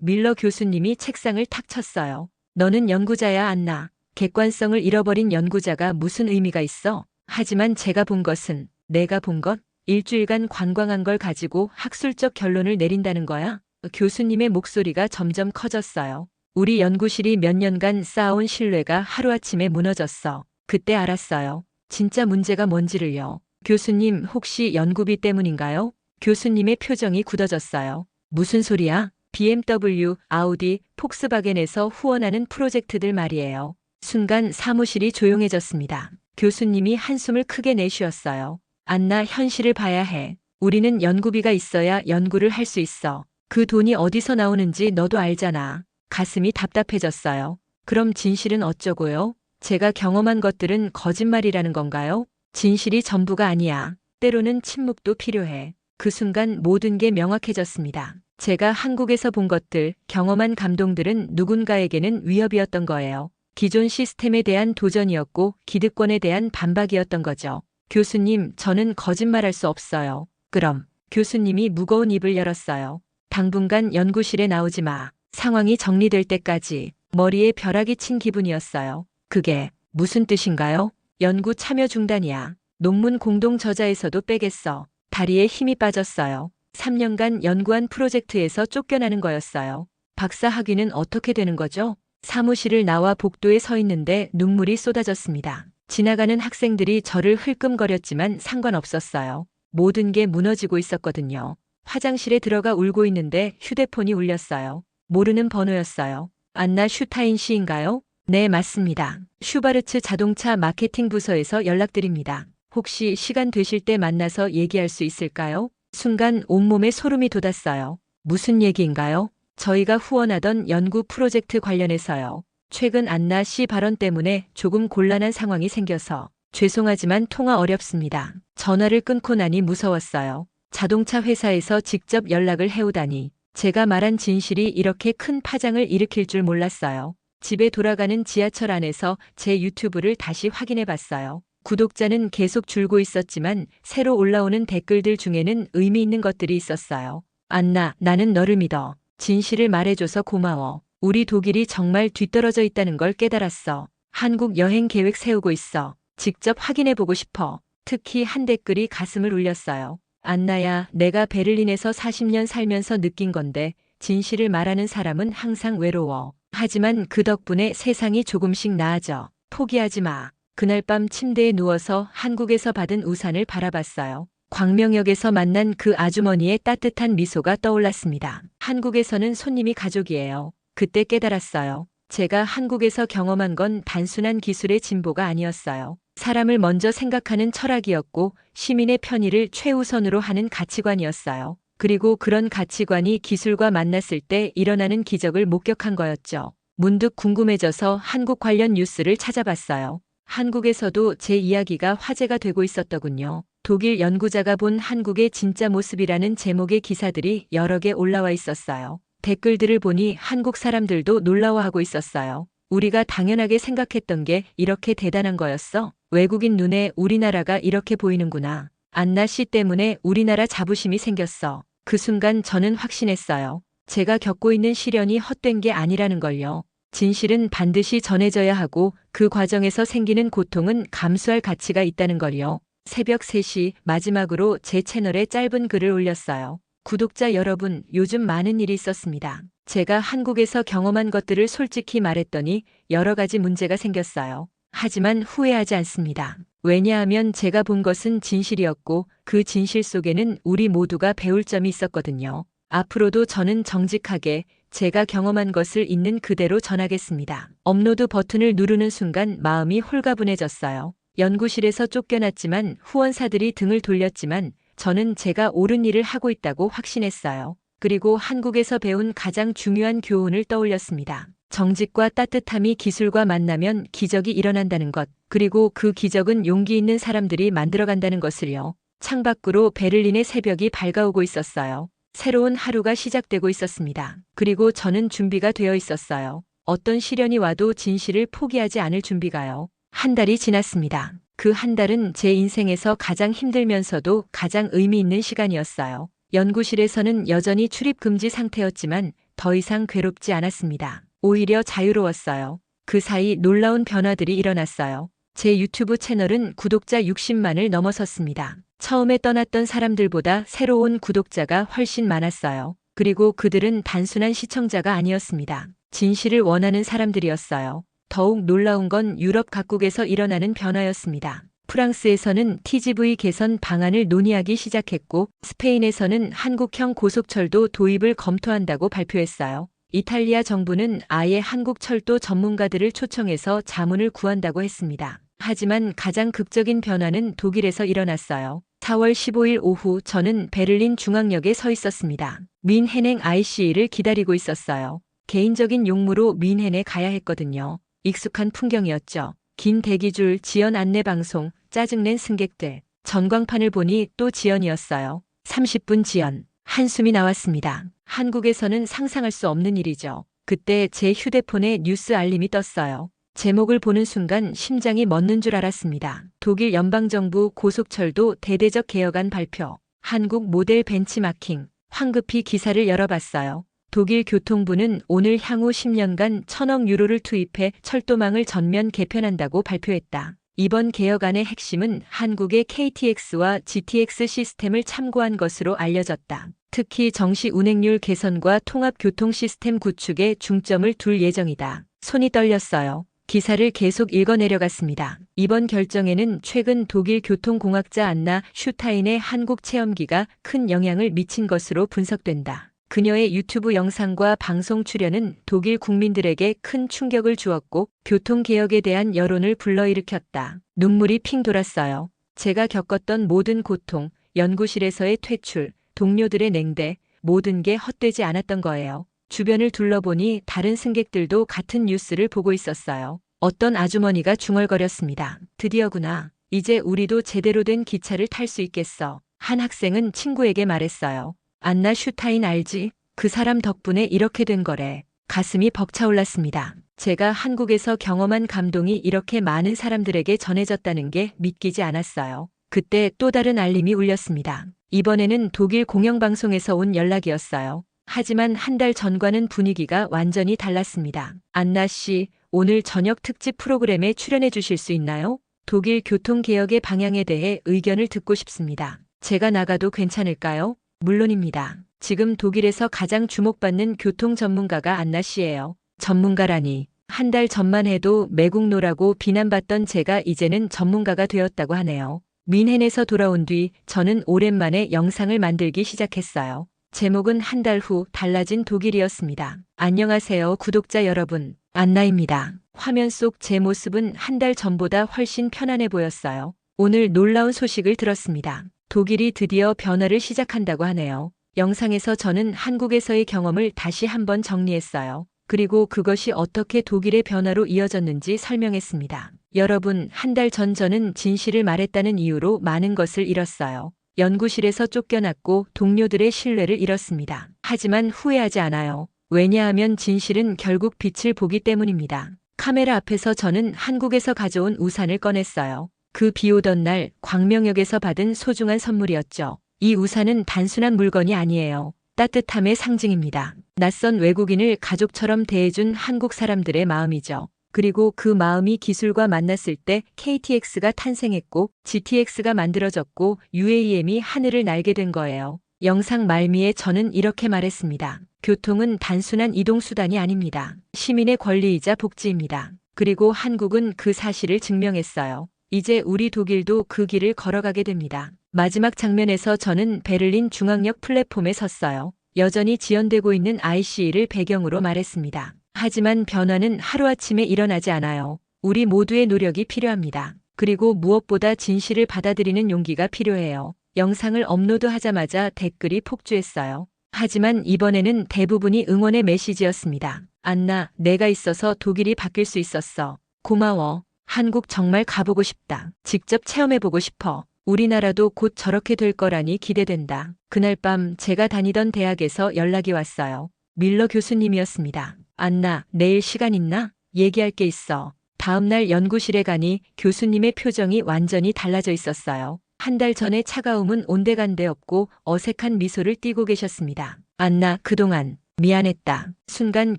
밀러 교수님이 책상을 탁 쳤어요. 너는 연구자야, 안나. 객관성을 잃어버린 연구자가 무슨 의미가 있어? 하지만 제가 본 것은, 내가 본 것? 일주일간 관광한 걸 가지고 학술적 결론을 내린다는 거야? 교수님의 목소리가 점점 커졌어요. 우리 연구실이 몇 년간 쌓아온 신뢰가 하루아침에 무너졌어. 그때 알았어요. 진짜 문제가 뭔지를요. 교수님, 혹시 연구비 때문인가요? 교수님의 표정이 굳어졌어요. 무슨 소리야? BMW, 아우디, 폭스바겐에서 후원하는 프로젝트들 말이에요. 순간 사무실이 조용해졌습니다. 교수님이 한숨을 크게 내쉬었어요. 안나, 현실을 봐야 해. 우리는 연구비가 있어야 연구를 할 수 있어. 그 돈이 어디서 나오는지 너도 알잖아. 가슴이 답답해졌어요. 그럼 진실은 어쩌고요? 제가 경험한 것들은 거짓말이라는 건가요? 진실이 전부가 아니야. 때로는 침묵도 필요해. 그 순간 모든 게 명확해졌습니다. 제가 한국에서 본 것들, 경험한 감동들은 누군가에게는 위협이었던 거예요. 기존 시스템에 대한 도전이었고 기득권에 대한 반박이었던 거죠. 교수님, 저는 거짓말할 수 없어요. 그럼. 교수님이 무거운 입을 열었어요. 당분간 연구실에 나오지 마. 상황이 정리될 때까지. 머리에 벼락이 친 기분이었어요. 그게 무슨 뜻인가요? 연구 참여 중단이야. 논문 공동 저자에서도 빼겠어. 다리에 힘이 빠졌어요. 3년간 연구한 프로젝트에서 쫓겨나는 거였어요. 박사 학위는 어떻게 되는 거죠? 사무실을 나와 복도에 서 있는데 눈물이 쏟아졌습니다. 지나가는 학생들이 저를 흘끔거렸지만 상관없었어요. 모든 게 무너지고 있었거든요. 화장실에 들어가 울고 있는데 휴대폰이 울렸어요. 모르는 번호였어요. 안나 슈타인 씨인가요? 네, 맞습니다. 슈바르츠 자동차 마케팅 부서에서 연락드립니다. 혹시 시간 되실 때 만나서 얘기할 수 있을까요? 순간 온몸에 소름이 돋았어요. 무슨 얘기인가요? 저희가 후원하던 연구 프로젝트 관련해서요. 최근 안나 씨 발언 때문에 조금 곤란한 상황이 생겨서 죄송하지만 통화 어렵습니다. 전화를 끊고 나니 무서웠어요. 자동차 회사에서 직접 연락을 해오다니. 제가 말한 진실이 이렇게 큰 파장을 일으킬 줄 몰랐어요. 집에 돌아가는 지하철 안에서 제 유튜브를 다시 확인해 봤어요. 구독자는 계속 줄고 있었지만 새로 올라오는 댓글들 중에는 의미 있는 것들이 있었어요. 안나, 나는 너를 믿어. 진실을 말해줘서 고마워. 우리 독일이 정말 뒤떨어져 있다는 걸 깨달았어. 한국 여행 계획 세우고 있어. 직접 확인해보고 싶어. 특히 한 댓글이 가슴을 울렸어요. 안나야, 내가 베를린에서 40년 살면서 느낀 건데 진실을 말하는 사람은 항상 외로워. 하지만 그 덕분에 세상이 조금씩 나아져. 포기하지 마. 그날 밤 침대에 누워서 한국에서 받은 우산을 바라봤어요. 광명역에서 만난 그 아주머니의 따뜻한 미소가 떠올랐습니다. 한국에서는 손님이 가족이에요. 그때 깨달았어요. 제가 한국에서 경험한 건 단순한 기술의 진보가 아니었어요. 사람을 먼저 생각하는 철학이었고 시민의 편의를 최우선으로 하는 가치관이었어요. 그리고 그런 가치관이 기술과 만났을 때 일어나는 기적을 목격한 거였죠. 문득 궁금해져서 한국 관련 뉴스를 찾아봤어요. 한국에서도 제 이야기가 화제가 되고 있었더군요. 독일 연구자가 본 한국의 진짜 모습이라는 제목의 기사들이 여러 개 올라와 있었어요. 댓글들을 보니 한국 사람들도 놀라워하고 있었어요. 우리가 당연하게 생각했던 게 이렇게 대단한 거였어? 외국인 눈에 우리나라가 이렇게 보이는구나. 안나 씨 때문에 우리나라 자부심이 생겼어. 그 순간 저는 확신했어요. 제가 겪고 있는 시련이 헛된 게 아니라는 걸요. 진실은 반드시 전해져야 하고 그 과정에서 생기는 고통은 감수할 가치가 있다는 걸요. 새벽 3시 마지막으로 제 채널에 짧은 글을 올렸어요. 구독자 여러분, 요즘 많은 일이 있었습니다. 제가 한국에서 경험한 것들을 솔직히 말했더니 여러 가지 문제가 생겼어요. 하지만 후회하지 않습니다. 왜냐하면 제가 본 것은 진실이었고 그 진실 속에는 우리 모두가 배울 점이 있었거든요. 앞으로도 저는 정직하게 제가 경험한 것을 있는 그대로 전하겠습니다. 업로드 버튼을 누르는 순간 마음이 홀가분해졌어요. 연구실에서 쫓겨났지만 후원사들이 등을 돌렸지만 저는 제가 옳은 일을 하고 있다고 확신했어요. 그리고 한국에서 배운 가장 중요한 교훈을 떠올렸습니다. 정직과 따뜻함이 기술과 만나면 기적이 일어난다는 것, 그리고 그 기적은 용기 있는 사람들이 만들어간다는 것을요. 창밖으로 베를린의 새벽이 밝아오고 있었어요. 새로운 하루가 시작되고 있었습니다. 그리고 저는 준비가 되어 있었어요. 어떤 시련이 와도 진실을 포기하지 않을 준비가요. 한 달이 지났습니다. 그 한 달은 제 인생에서 가장 힘들면서도 가장 의미 있는 시간이었어요. 연구실에서는 여전히 출입 금지 상태였지만 더 이상 괴롭지 않았습니다. 오히려 자유로웠어요. 그 사이 놀라운 변화들이 일어났어요. 제 유튜브 채널은 구독자 60만을 넘어섰습니다. 처음에 떠났던 사람들보다 새로운 구독자가 훨씬 많았어요. 그리고 그들은 단순한 시청자가 아니었습니다. 진실을 원하는 사람들이었어요. 더욱 놀라운 건 유럽 각국에서 일어나는 변화였습니다. 프랑스에서는 TGV 개선 방안을 논의하기 시작했고, 스페인에서는 한국형 고속철도 도입을 검토한다고 발표했어요. 이탈리아 정부는 아예 한국 철도 전문가들을 초청해서 자문을 구한다고 했습니다. 하지만 가장 극적인 변화는 독일에서 일어났어요. 4월 15일 오후 저는 베를린 중앙역에 서 있었습니다. 뮌헨행 ICE를 기다리고 있었어요. 개인적인 용무로 뮌헨에 가야 했거든요. 익숙한 풍경이었죠. 긴 대기줄, 지연 안내 방송, 짜증낸 승객들. 전광판을 보니 또 지연이었어요. 30분 지연. 한숨이 나왔습니다. 한국에서는 상상할 수 없는 일이죠. 그때 제 휴대폰에 뉴스 알림이 떴어요. 제목을 보는 순간 심장이 멎는 줄 알았습니다. 독일 연방정부 고속철도 대대적 개혁안 발표. 한국 모델 벤치마킹. 황급히 기사를 열어봤어요. 독일 교통부는 오늘 향후 10년간 1,000억 유로를 투입해 철도망을 전면 개편한다고 발표했다. 이번 개혁안의 핵심은 한국의 KTX와 GTX 시스템을 참고한 것으로 알려졌다. 특히 정시 운행률 개선과 통합 교통 시스템 구축에 중점을 둘 예정이다. 손이 떨렸어요. 기사를 계속 읽어내려갔습니다. 이번 결정에는 최근 독일 교통공학자 안나 슈타인의 한국 체험기가 큰 영향을 미친 것으로 분석된다. 그녀의 유튜브 영상과 방송 출연은 독일 국민들에게 큰 충격을 주었고 교통개혁에 대한 여론을 불러일으켰다. 눈물이 핑 돌았어요. 제가 겪었던 모든 고통, 연구실에서의 퇴출, 동료들의 냉대, 모든 게 헛되지 않았던 거예요. 주변을 둘러보니 다른 승객들도 같은 뉴스를 보고 있었어요. 어떤 아주머니가 중얼거렸습니다. 드디어구나. 이제 우리도 제대로 된 기차를 탈 수 있겠어. 한 학생은 친구에게 말했어요. 안나 슈타인 알지? 그 사람 덕분에 이렇게 된 거래. 가슴이 벅차올랐습니다. 제가 한국에서 경험한 감동이 이렇게 많은 사람들에게 전해졌다는 게 믿기지 않았어요. 그때 또 다른 알림이 울렸습니다. 이번에는 독일 공영방송에서 온 연락이었어요. 하지만 한 달 전과는 분위기가 완전히 달랐습니다. 안나 씨, 오늘 저녁 특집 프로그램에 출연해 주실 수 있나요? 독일 교통개혁의 방향에 대해 의견을 듣고 싶습니다. 제가 나가도 괜찮을까요? 물론입니다. 지금 독일에서 가장 주목받는 교통 전문가가 안나 씨예요. 전문가라니. 한 달 전만 해도 매국노라고 비난받던 제가 이제는 전문가가 되었다고 하네요. 뮌헨에서 돌아온 뒤 저는 오랜만에 영상을 만들기 시작했어요. 제목은 한 달 후 달라진 독일이었습니다. 안녕하세요, 구독자 여러분. 안나입니다. 화면 속 제 모습은 한 달 전보다 훨씬 편안해 보였어요. 오늘 놀라운 소식을 들었습니다. 독일이 드디어 변화를 시작한다고 하네요. 영상에서 저는 한국에서의 경험을 다시 한번 정리했어요. 그리고 그것이 어떻게 독일의 변화로 이어졌는지 설명했습니다. 여러분, 한 달 전 저는 진실을 말했다는 이유로 많은 것을 잃었어요. 연구실에서 쫓겨났고 동료들의 신뢰를 잃었습니다. 하지만 후회하지 않아요. 왜냐하면 진실은 결국 빛을 보기 때문입니다. 카메라 앞에서 저는 한국에서 가져온 우산을 꺼냈어요. 그 비 오던 날 광명역에서 받은 소중한 선물이었죠. 이 우산은 단순한 물건이 아니에요. 따뜻함의 상징입니다. 낯선 외국인을 가족처럼 대해준 한국 사람들의 마음이죠. 그리고 그 마음이 기술과 만났을 때 KTX가 탄생했고 GTX가 만들어졌고 UAM이 하늘을 날게 된 거예요. 영상 말미에 저는 이렇게 말했습니다. 교통은 단순한 이동수단이 아닙니다. 시민의 권리이자 복지입니다. 그리고 한국은 그 사실을 증명했어요. 이제 우리 독일도 그 길을 걸어가게 됩니다. 마지막 장면에서 저는 베를린 중앙역 플랫폼에 섰어요. 여전히 지연되고 있는 ICE를 배경으로 말했습니다. 하지만 변화는 하루아침에 일어나지 않아요. 우리 모두의 노력이 필요합니다. 그리고 무엇보다 진실을 받아들이는 용기가 필요해요. 영상을 업로드하자마자 댓글이 폭주했어요. 하지만 이번에는 대부분이 응원의 메시지였습니다. 안나, 내가 있어서 독일이 바뀔 수 있었어. 고마워. 한국 정말 가보고 싶다. 직접 체험해보고 싶어. 우리나라도 곧 저렇게 될 거라니 기대된다. 그날 밤 제가 다니던 대학에서 연락이 왔어요. 밀러 교수님이었습니다. 안나, 내일 시간 있나? 얘기할 게 있어. 다음날 연구실에 가니 교수님의 표정이 완전히 달라져 있었어요. 한 달 전에 차가움은 온데간데 없고 어색한 미소를 띠고 계셨습니다. 안나, 그동안 미안했다. 순간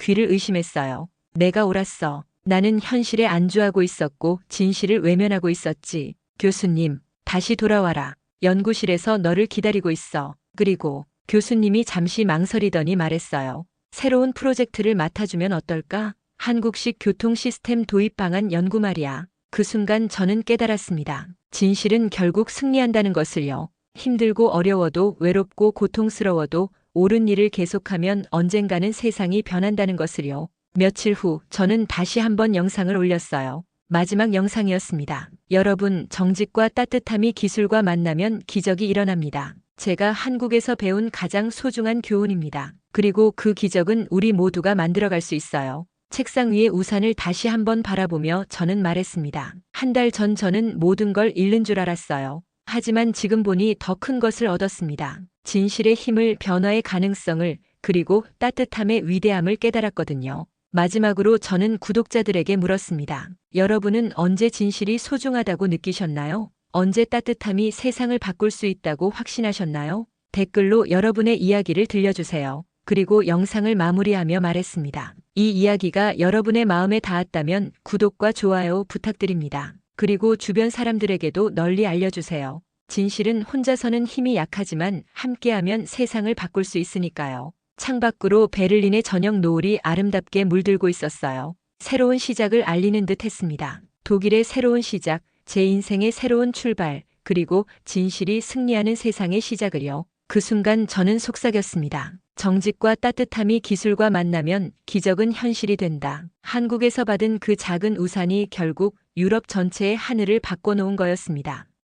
귀를 의심했어요. 내가 옳았어. 나는 현실에 안주하고 있었고 진실을 외면하고 있었지. 교수님, 다시 돌아와라. 연구실에서 너를 기다리고 있어. 그리고 교수님이 잠시 망설이더니 말했어요. 새로운 프로젝트를 맡아주면 어떨까? 한국식 교통 시스템 도입 방안 연구 말이야. 그 순간 저는 깨달았습니다. 진실은 결국 승리한다는 것을요. 힘들고 어려워도 외롭고 고통스러워도 옳은 일을 계속하면 언젠가는 세상이 변한다는 것을요. 며칠 후 저는 다시 한번 영상을 올렸어요. 마지막 영상이었습니다. 여러분, 정직과 따뜻함이 기술과 만나면 기적이 일어납니다. 제가 한국에서 배운 가장 소중한 교훈입니다. 그리고 그 기적은 우리 모두가 만들어갈 수 있어요. 책상 위에 우산을 다시 한번 바라보며 저는 말했습니다. 한 달 전 저는 모든 걸 잃는 줄 알았어요. 하지만 지금 보니 더 큰 것을 얻었습니다. 진실의 힘을, 변화의 가능성을, 그리고 따뜻함의 위대함을 깨달았거든요. 마지막으로 저는 구독자들에게 물었습니다. 여러분은 언제 진실이 소중하다고 느끼셨나요? 언제 따뜻함이 세상을 바꿀 수 있다고 확신하셨나요? 댓글로 여러분의 이야기를 들려주세요. 그리고 영상을 마무리하며 말했습니다. 이 이야기가 여러분의 마음에 닿았다면 구독과 좋아요 부탁드립니다. 그리고 주변 사람들에게도 널리 알려주세요. 진실은 혼자서는 힘이 약하지만 함께하면 세상을 바꿀 수 있으니까요. 창밖으로 베를린의 저녁 노을이 아름답게 물들고 있었어요. 새로운 시작을 알리는 듯 했습니다. 독일의 새로운 시작, 제 인생의 새로운 출발, 그리고 진실이 승리하는 세상의 시작을요. 그 순간 저는 속삭였습니다. 정직과 따뜻함이 기술과 만나면 기적은 현실이 된다. 한국에서 받은 그 작은 우산이 결국 유럽 전체의 하늘을 바꿔놓은 거였습니다.